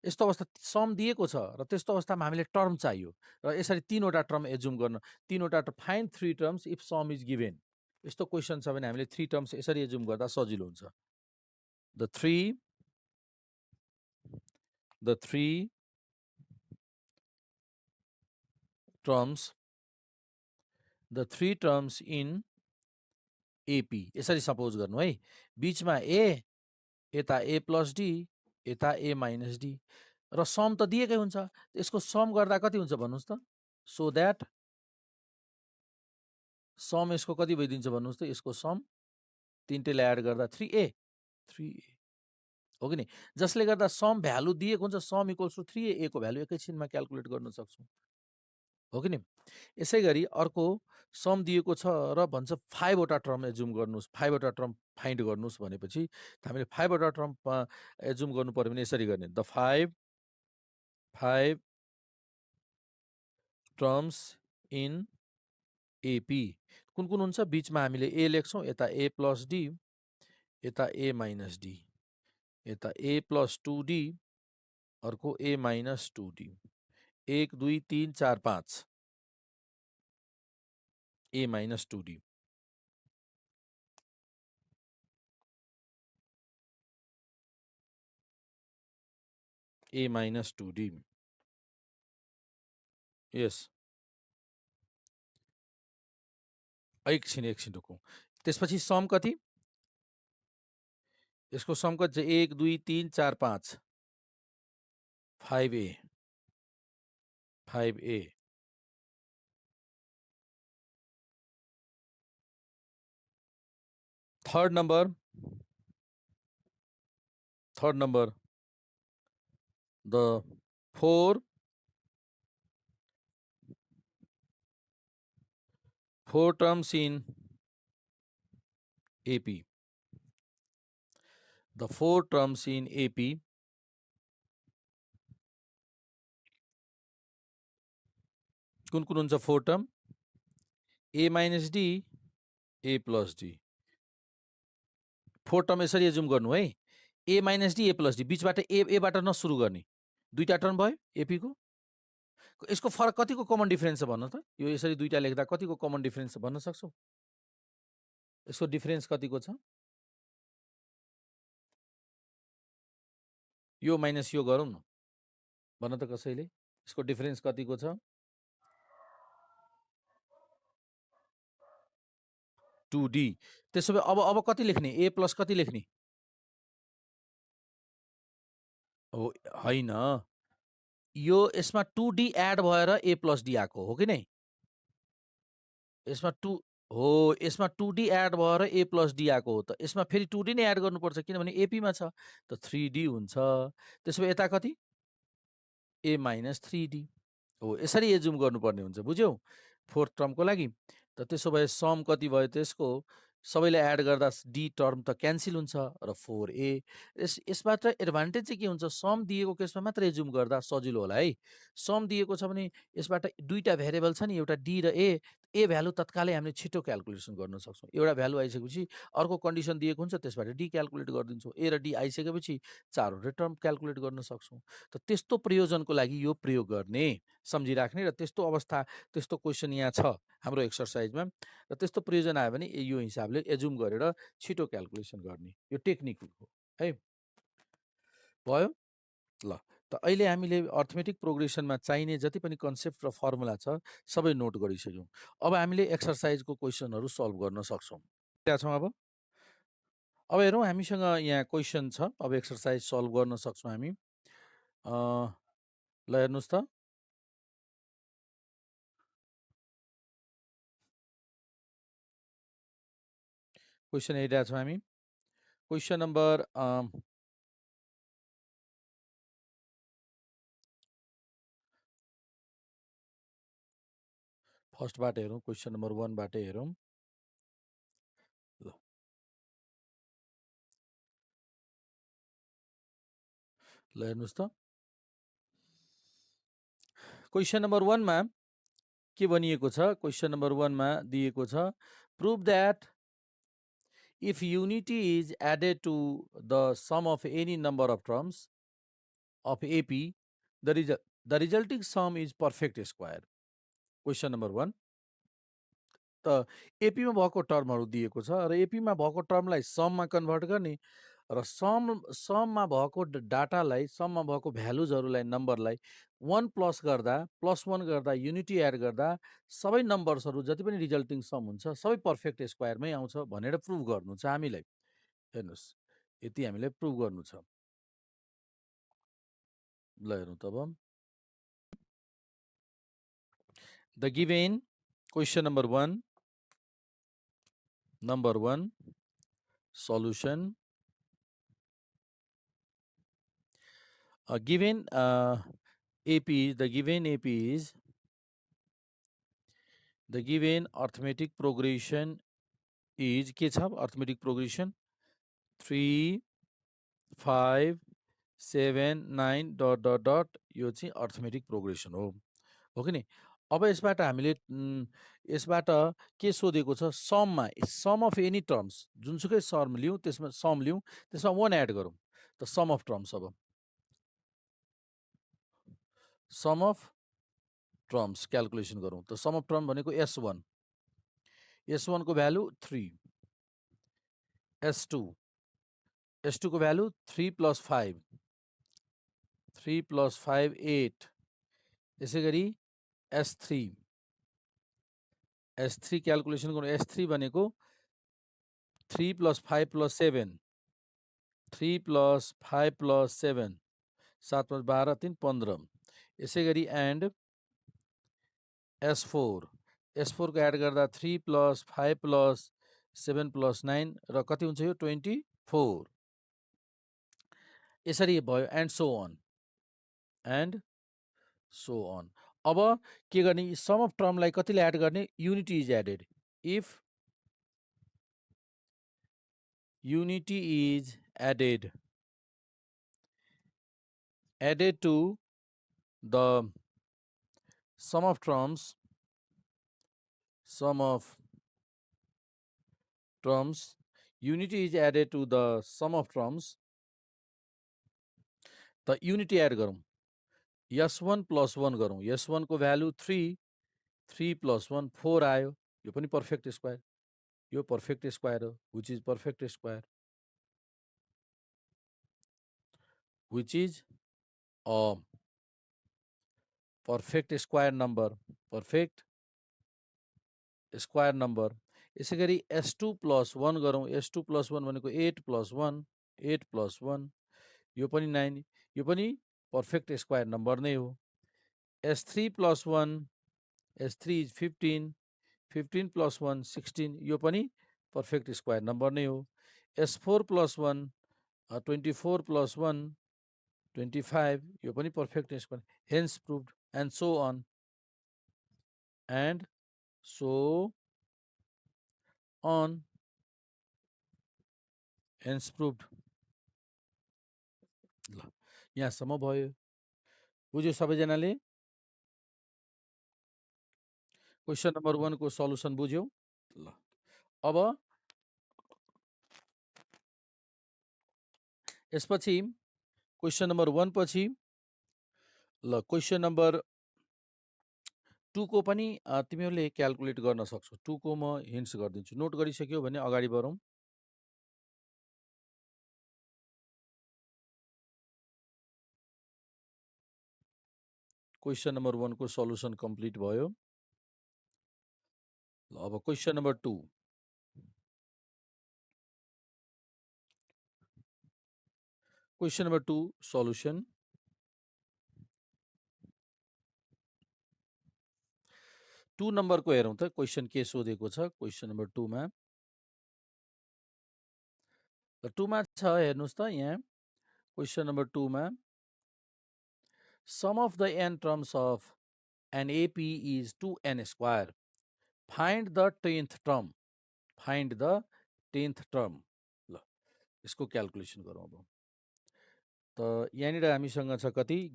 यस्तो अवस्था सम दिएको छ र त्यस्तो अवस्थामा हामीले टर्म चाहियो र यसरी तीनवटा टर्म एजुम गर्न तीनवटा find 3 terms if some is given यस्तो क्वेसन छ भने हामीले 3 टर्म्स यसरी एजुम गर्दा सजिलो हुन्छ द 3 टर्म्स इन एपी यसरी सपोज गर्नु है बीचमा ए यता ए प्लस डी यता ए माइनस डी र सम त दिएकै हुन्छ यसको सम गर्दा कति हुन्छ भन्नुहोस् त सो द्याट सम यसको कति भइदिन्छ भन्नुहोस् त यसको सम तीनटैले एड गर्दा 3a हो कि नि जसले गर्दा सम भ्यालु दिएको हुन्छ सम इक्वल्स टु 3a को भ्यालु एकैछिनमा क्याल्कुलेट गर्न सक्छौँ हो कि नि यसै गरी अर्को सम दिएको छ र भन्छ 5 वटा टर्म एजुम गर्नुहोस् 5 वटा टर्म फाइन्ड गर्नुहोस् भनेपछि हामीले 5 वटा टर्म एजुम गर्नु पर्यो भने यसरी गर्ने द 5 टर्म्स इन एपी कुन कुन हुन्छ बीचमा हामीले ए लेख्छौँ यता ए प्लस डी यता ए माइनस डी यता ए प्लस 2d अर्को ए माइनस 2d 1 2 3 4 5 ए माइनस 2d ए माइनस 2d यस एकछिन रोकौँ त्यसपछि सम कति यसको सम कति छ 1 2 3 4 5 5a third number the 4 terms in AP the 4 terms in AP कुन कुन हुन्छ 4 term a minus d a plus d 4 term यसरी एजुम गर्नु है a minus d a plus d बीचबाट a बाट नसुरु गर्ने दुईटा टर्म भयो AP को यसको फरक कतिको कमन डिफरेन्स छ भन्नु त यो यसरी दुईटा लेख्दा कतिको कमन डिफरेन्स छ भन्न सक्छौ यसको डिफरेन्स कतिको छ यो माइनस यो गरौँ न भन्न त कसैले यसको डिफरेन्स कतिको छ 2d त्यसो भए अब कति लेख्ने a प्लस कति लेख्ने हो हैन यो यसमा 2d एड भएर a प्लस d आको हो कि नै यसमा 2 हो यसमा 2d एड भएर a प्लस d आको हो त यसमा फेरि 2d नै एड गर्नुपर्छ किनभने AP मा छ त 3d हुन्छ त्यसो भए यता कति a माइनस 3d हो यसरी एजुम गर्नुपर्ने हुन्छ बुझ्यौ फोर्थ टर्मको लागि त त्यसो भए सम कति भयो त्यसको सबैले एड गर्दा d टर्म त क्यान्सल हुन्छ र 4a यसबाट एडभान्टेज चाहिँ के हुन्छ सम दिएको केसमा मात्र एजुम गर्दा सजिलो होला है सम दिएको छ भने यसबाट दुईटा भेरिएबल छ नि एउटा d र a भ्यालु तत्कालै हामीले छिटो क्याल्कुलेसन गर्न सक्छौँ एउटा भ्यालु आइसकेपछि अर्को कन्डिसन दिएको हुन्छ त्यसबाट d क्याल्कुलेट गरिदिन्छौँ a र d आइसकेपछि चारवटै टर्म क्याल्कुलेट गर्न सक्छौँ त त्यस्तो प्रयोजनको लागि यो प्रयोग गर्ने सम्झिराख्ने र त्यस्तो अवस्था त्यस्तो क्वेसन यहाँ छ हाम्रो एक्सर्साइजमा र त्यस्तो प्रयोजन आयो भने यो हिसाबले एजुम गरेर छिटो क्याल्कुलेसन गर्ने यो टेक्निक हो है भयो ल त अहिले हामीले अर्थमेटिक प्रोग्रेसनमा चाहिने जति पनि कन्सेप्ट र फर्मुला छ सबै नोट गरिसक्यौँ अब हामीले एक्सर्साइजको क्वेसनहरू सल्भ गर्न सक्छौँ त्यहाँ छौँ अब हेरौँ हामीसँग यहाँ क्वेसन छ अब एक्सर्साइज सल्भ गर्न सक्छौँ हामी ल हेर्नुहोस् त क्वेसन हेरिरहेको छौँ हामी। क्वेसन नम्बर फर्स्टबाट हेरौँ, क्वेसन नम्बर 1बाटै हेरौँ। ल हेर्नुहोस् त, क्वेसन नम्बर 1मा के भनिएको छ? क्वेसन नम्बर 1मा दिएको छ, prove that if unity is added to the sum of any number of terms of AP, the resulting sum is perfect square. Question number 1, त एपीमा भएको टर्महरू दिएको छ र एपीमा भएको टर्मलाई सममा कन्भर्ट गर्ने र सममा भएको डाटालाई, सममा भएको भ्यालुजहरूलाई, नम्बरलाई 1 प्लस गर्दा, +1 गर्दा, युनिटी एड गर्दा सबै नम्बर्सहरू जति पनि रिजल्टिङ सम हुन्छ सबै पर्फेक्ट स्क्वायरमै आउँछ भनेर प्रुभ गर्नु छ हामीलाई। हेर्नुहोस्, यति हामीलाई प्रुभ गर्नु छ। ल हेरौँ तब, the given question number 1 solution given AP, the given AP is, the given arithmetic progression is के छ? arithmetic progression 3 5 7 9 dot dot dot, यो चाहिँ अर्थमेटिक प्रोग्रेसन हो कि नि? अब यसबाट हामीले यसबाट के सोधेको छ? सममा, सम अफ एनी टर्म्स, जुनसुकै सम लिउँ त्यसमा सम लिउँ, त्यसमा 1 एड गरौँ, त सम अफ टर्म्स। अब सम अफ टर्म्स क्यालकुलेसन गरौँ, त सम अफ टर्म भनेको S1, S1 को भ्यालु 3, S2, S2 को भ्यालु 3 + 5, 3 + 5 8, यसै गरी S3, S3 क्यालकुलेसन गरौँ, S3 भनेको 3 + 5 + 7, 3 + 5 + 7, 7 + 12 3 15, यसै गरी एन्ड S4, S4 को एड गर्दा 3 + 5 + 7 + 9 र कति हुन्छ यो? 24। यसरी भयो, and so on, and so on. अब के गर्ने? सम अफ टर्मलाई कतिले एड गर्ने? Unity is added. If unity is added to the sum of terms, unity is added to the sum of terms, त युनिटी एड गरौँ, S1 + 1 गरौँ, S1 को भ्यालु 3, 3 + 1 4 आयो, यो पनि पर्फेक्ट स्क्वायर, यो पर्फेक्ट स्क्वायर हो, which is perfect square, which is a perfect square number, perfect square number. यसै गरी S2 + 1 गरौँ, S2 + 1 भनेको 8 + 1, 8 + 1, यो पनि 9, यो पनि पर्फेक्ट स्क्वायर नम्बर नै हो। S3 + 1, S3 इज 15, 15 + 1 16, यो पनि पर्फेक्ट स्क्वायर नम्बर नै हो। S4 + 1, 24 + 1 25, यो पनि perfect square, hence proved, and so on, and so on, hence proved. ल यहाँसम्म भयो, बुझ्यो सबैजनाले? क्वेसन नम्बर 1 को सल्युसन बुझ्यौ? ल अब यसपछि क्वेसन नम्बर 1 पछि ल क्वेसन नम्बर 2 को पनि तिमीहरूले क्यालकुलेट गर्न सक्छौ। 2 को म हिन्ट्स गरिदिन्छु, नोट गरिसक्यौ भने अगाडि बढौँ। क्वेसन नम्बर 1 को सल्युसन कम्प्लिट भयो। ल अब question number 2, question number 2 solution. 2 नम्बरको हेरौँ त क्वेसन के सोधेको छ। क्वेसन नम्बर 2 मा र 2 मा छ हेर्नुस् त यहाँ क्वेशन नम्बर 2 मा sum of the n terms of an AP is 2n square. Find the 10th term. Find the 10th term. ल यसको क्याल्कुलेसन गरौँ अब। त यहाँनिर हामीसँग छ कति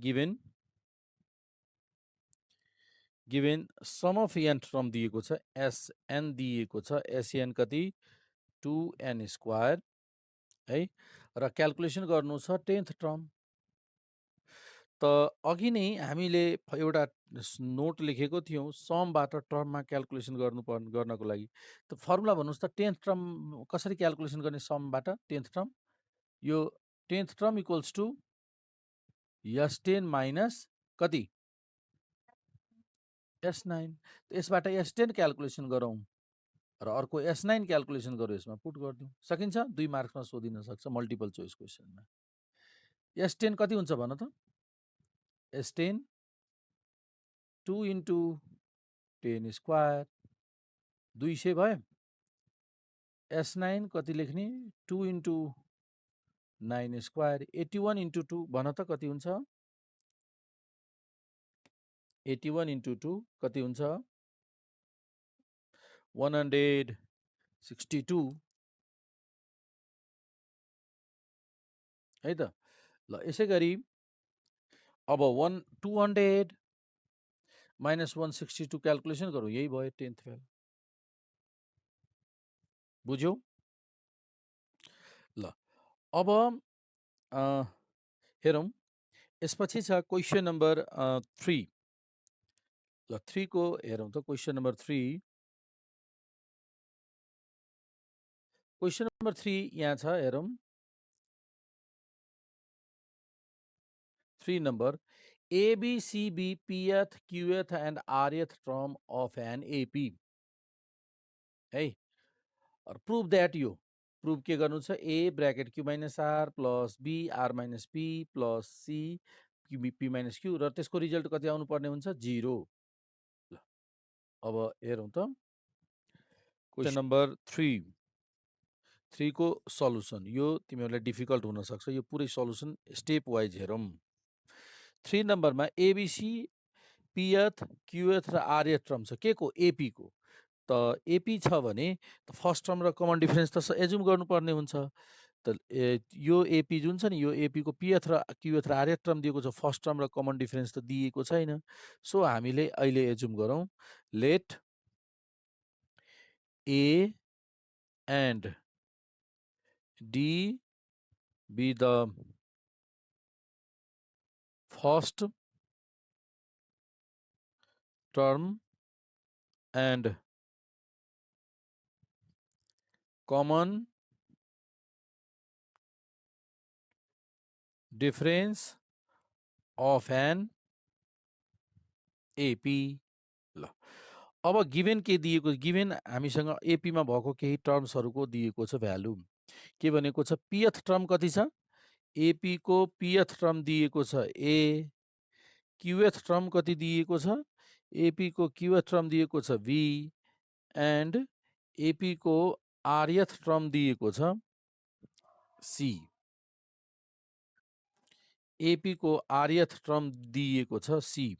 given sum of n term दिएको छ sn दिएको छ sn कति 2n स्क्वायर है र क्याल्कुलेसन गर्नु छ 10th टर्म। त अघि नै हामीले एउटा नोट लेखेको थियौँ समबाट टर्ममा क्याल्कुलेसन गर्नको लागि। त फर्मुला भन्नुहोस् त 10th टर्म कसरी क्याल्कुलेसन गर्ने समबाट 10th टर्म। यो 10th term equals to s10 minus कति s9। यसबाट s10 क्याल्कुलेसन गरौँ र अर्को s9 क्याल्कुलेसन गरौँ, यसमा पुट गरिदिउँ। सकिन्छ? 2 मार्क्समा सोधिन सक्छ मल्टिपल चोइस क्वेसनमा। s10 कति हुन्छ भन त? s10 2 इन्टु 10 स्क्वायर 200 भयो। s9 कति लेख्ने 2 इन्टु 9 स्क्वायर 81 इन्टु 2 भन त कति हुन्छ? 81 इन्टु 2 कति हुन्छ? 162 है त। ल यसै गरी अब 200 माइनस 162 क्याल्कुलेसन गरौँ, यही भयो 10th भ्यालु। बुझ्यौ? ल अब हेरौँ यसपछि छ क्वेसन नम्बर 3। ल 3 को हेरौँ त क्वेसन नम्बर 3। क्वेसन नम्बर 3 यहाँ छ हेरौँ। 3 number A, B, C, B, Pth, Qth and Rth term of an AP है। प्रुभ द्याट यो प्रुभ के गर्नु छ A bracket Q minus R plus B R minus P plus C P minus Q र त्यसको result कति आउनु पर्ने हुन्छ 0। ल अब हेरौँ त क्वेसन नम्बर 3 को सल्युसन। यो तिमीहरूलाई डिफिकल्ट हुन सक्छ, यो पुरै सल्युसन स्टेप वाइज हेरौँ। 3 नम्बरमा ABC Pth Qth र Rth टर्म छ के को AP को। त AP छ भने फर्स्ट टर्म र कमन डिफरेन्स त एजुम गर्नुपर्ने हुन्छ। त यो AP जुन छ नि यो AP को Pth र Qth र Rth टर्म दिएको छ, फर्स्ट टर्म र कमन डिफरेन्स त दिएको छैन। सो हामीले अहिले एजुम गरौँ late A and D be the first term and common difference of an AP। ल अब गिभेन के दिएको, गिभेन हामीसँग एपीमा भएको केही टर्म्सहरूको दिएको छ भ्यालु। के भनेको छ पीएथ टर्म कति छ, एपी को पीएथ टर्म दिएको छ ए, क्यूएथ टर्म कति दिएको छ, एपी को क्यूएथ टर्म दिएको छ बी एन्ड एपी को आरएथ टर्म दिएको छ सी। एपी को आरएथ टर्म दिएको छ सी।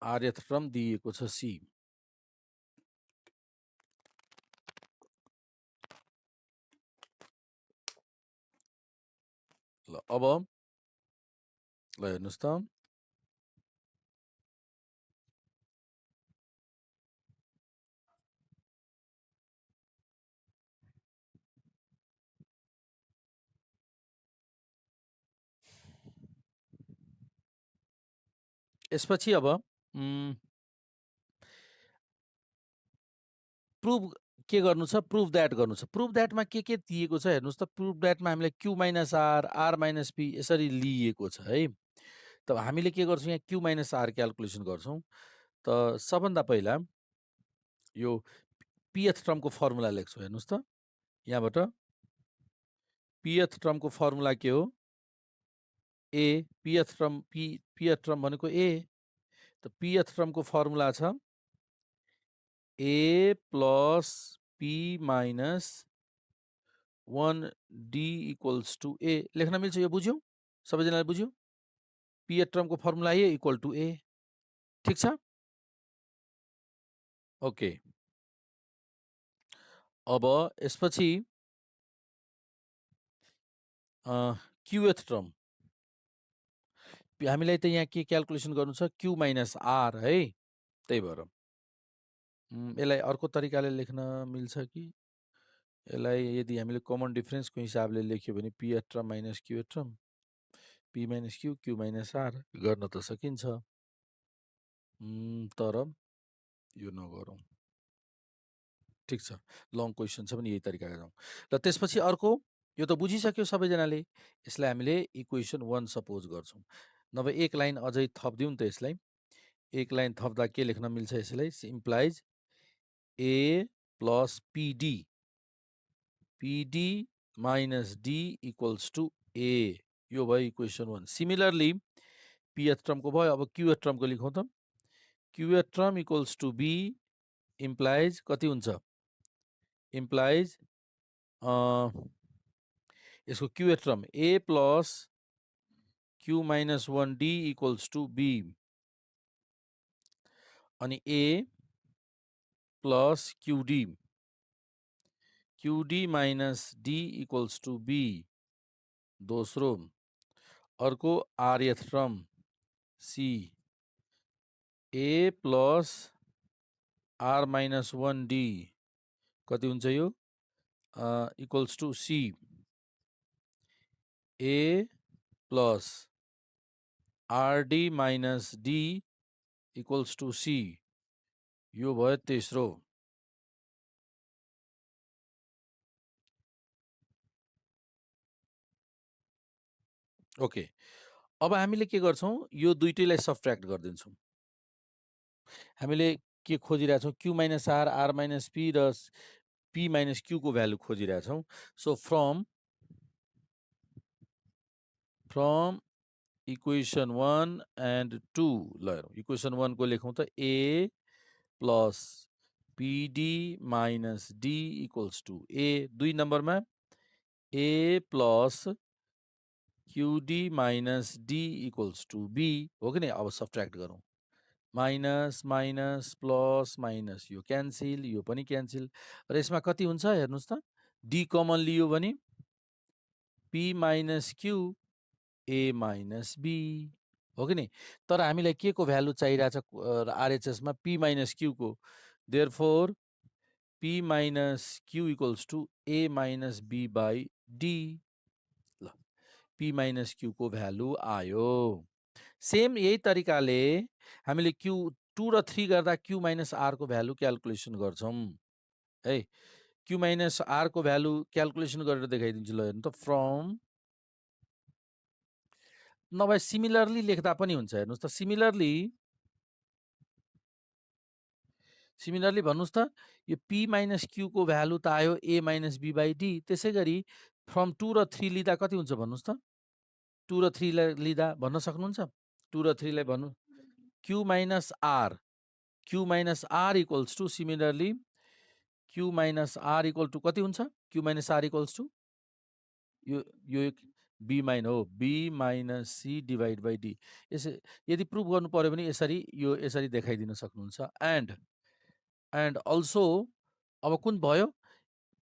आरएथ टर्म दिएको छ सी। ल अब ल हेर्नुस् त यसपछि अब प्रुभ के गर्नु छ, प्रुभ द्याट गर्नु छ। प्रुभ द्याटमा के दिएको छ हेर्नुस् त। प्रुभ द्याटमा हामीलाई Q minus R, R minus P यसरी लिएको छ है। त हामीले के गर्छौँ यहाँ क्यू माइनस आर क्याल्कुलेसन गर्छौँ। त सबभन्दा पहिला यो पीएथ टर्मको फर्मुला लेख्छौँ हेर्नुस् त। यहाँबाट पीएथ टर्मको फर्मुला के हो ए, पीएथ टर्म भनेको ए। त पीएथ टर्मको फर्मुला छ A plus P minus 1d equals to A लेख्न मिल्छ। यो बुझ्यौ? सबैजनाले बुझ्यौ? पी टर्मको formula A equal to A. ठिक छ? ओके। अब यसपछि क्युएथ टर्म हामीलाई त यहाँ के क्याल्कुलेसन गर्नु छ, क्यू माइनस आर है। त्यही भएर यसलाई अर्को तरिकाले लेख्न मिल्छ कि यसलाई यदि हामीले कमन डिफरेन्सको हिसाबले लेख्यो भने P term minus Q term, P minus Q, Q minus R गर्न त सकिन्छ। तर यो नगरौँ। ठिक छ, लङ क्वेसन छ भने यही तरिकाले जाउँ। र त्यसपछि अर्को, यो त बुझिसक्यो सबैजनाले। यसलाई हामीले इक्वेसन 1 सपोज गर्छौँ। नभए एक लाइन अझै थपिदिउँ त यसलाई। एक लाइन थप्दा के लेख्न मिल्छ यसलाई? इम्प्लाइज ए प्लस पिडी, पिडी माइनस डी इक्वल्स टू ए। यो भयो इक्वेसन 1। सिमिलरली पीएथ टर्मको भयो। अब क्युएथ टर्मको लेखौँ त। Qth term equals to B implies कति हुन्छ? इम्प्लाइज यसको qth term A plus Q minus 1d equals to B, अनि A plus QD, QD minus D equals to B दोस्रो। अर्को rth term C A plus R minus 1d कति हुन्छ यो? Equals to C A plus RD minus D equals to C. यो भयो तेस्रो। Okay. अब हामीले के गर्छौँ? यो दुईटैलाई सबट्र्याक्ट गरिदिन्छौँ। हामीले के खोजिरहेछौँ? Q minus R, R minus P र पी माइनस क्यू को भ्यालु खोजिरहेछौँ। सो फ्रम इक्वेसन 1 एन्ड 2, ल इक्वेसन 1 को लेखौँ त A plus PD minus D equals to A. 2 नम्बरमा A plus QD minus D equals to B हो कि नहीं? अब सब्ट्र्याक्ट गरौँ। माइनस माइनस प्लस माइनस यो क्यान्सिल, यो पनि क्यान्सिल, र यसमा कति हुन्छ हेर्नुहोस् त। डी कमन लियो भने P minus Q A minus B हो कि नहीं? तर हामीलाई के को भ्यालु चाहिरहेछ आरएचएसमा? पी माइनस क्यू को। Therefore P minus Q equals to A minus B by D. ल पी माइनस क्यू को भ्यालु आयो। सेम यही तरिकाले हामीले क्यू 2 र 3 गर्दा क्यू माइनस आर को भ्यालु क्याल्कुलेसन गर्छौँ है। क्यू माइनस आर को भ्यालु क्याल्कुलेसन गरेर देखाइदिन्छु। ल हेर्नु त। फ्रम, नभए सिमिलरली लेख्दा पनि हुन्छ। हेर्नुहोस् त, सिमिलरली भन्नुहोस् त। यो पी माइनस क्यू को भ्यालु त आयो ए माइनस बी बाई डी। त्यसै गरी फ्रम 2 र 3 लिँदा कति हुन्छ भन्नुहोस् त? 2 र 3 लाई लिँदा भन्न सक्नुहुन्छ? 2 र 3 लाई भन्नु Q minus R, Q minus R equals to, similarly Q minus R equal to कति हुन्छ? Q minus R equals to यो बी माइन हो, B minus C divide by D. यसै यदि प्रुभ गर्नु पर्यो भने यसरी देखाइदिन सक्नुहुन्छ। एन्ड अल्सो अब कुन भयो?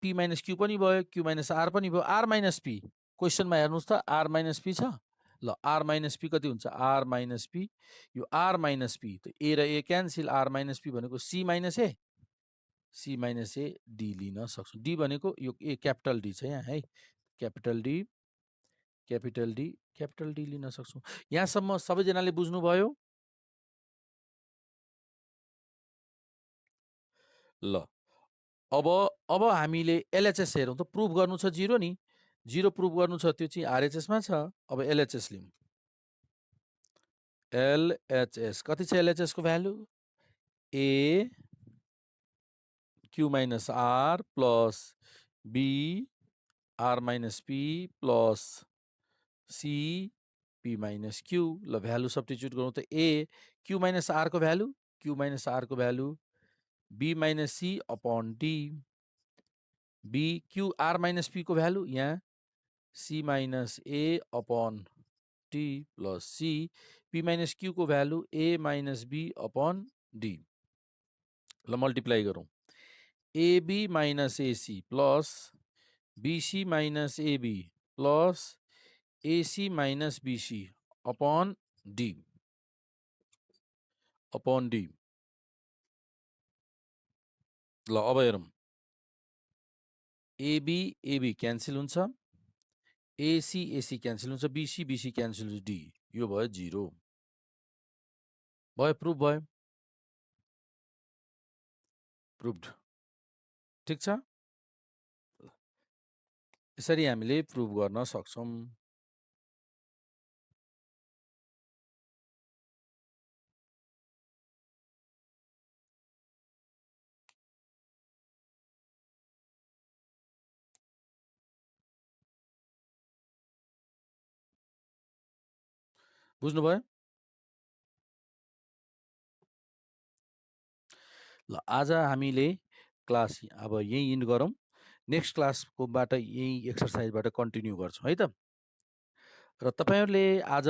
पी माइनस क्यू पनि भयो, क्यू माइनस आर पनि भयो, आर माइनस पी। क्वेसनमा हेर्नुहोस् त, आर माइनस पी छ। ल आर माइनस पी कति हुन्छ? आर माइनस पी, यो आर माइनस पी त ए र A cancel. R minus P भनेको C minus A, C minus A D लिन सक्छौँ। डी भनेको यो ए क्यापिटल डी छ यहाँ है, capital D, capital D, capital D लिन सक्छौँ। यहाँसम्म सबैजनाले बुझ्नुभयो? ल अब हामीले एलएचएस हेरौँ त। प्रुभ गर्नु छ 0 नि, 0 प्रुभ गर्नु छ, त्यो चाहिँ आरएचएसमा छ। अब एलएचएस लिउँ। एलएचएस कति छ? एलएचएस को value A Q minus R plus B R minus P plus C P minus Q. ल भ्यालु सब्स्टिट्युट गरौँ त। ए क्यू माइनस आर को भ्यालु, क्यू माइनस आर को value B minus C upon D. B Q R minus P को value यहाँ C minus A upon T plus C. P minus Q को value A minus B upon D. ल multiply गरौँ AB minus AC plus BC minus AB plus AC minus BC upon D. Upon D. ल अब हेरौँ AB AB cancel हुन्छ AC AC cancel हुन्छ BC BC cancel हुन्छ D यो भयो 0 भयो प्रुभ भयो प्रुभड ठीक छ यसरी हामीले प्रुभ गर्न सक्छौं बुझ्नुभयो ल आज हामीले क्लास अब यही इन्ड गरौँ नेक्स्ट क्लासकोबाट यही एक्सरसाइजबाट कन्टिन्यू गर्छौँ है त र तपाईहरुले आज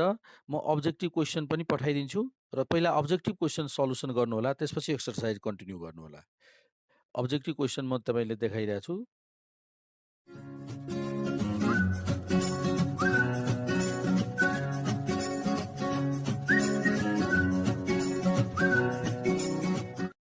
म अब्जेक्टिभ क्वेशन पनि पठाइदिन्छु र पहिला अब्जेक्टिभ क्वेशन सल्युसन गर्नु होला त्यसपछि एक्सरसाइज कन्टिन्यू गर्नु होला अब्जेक्टिभ क्वेशन म तपाईले देखाइरहेको छु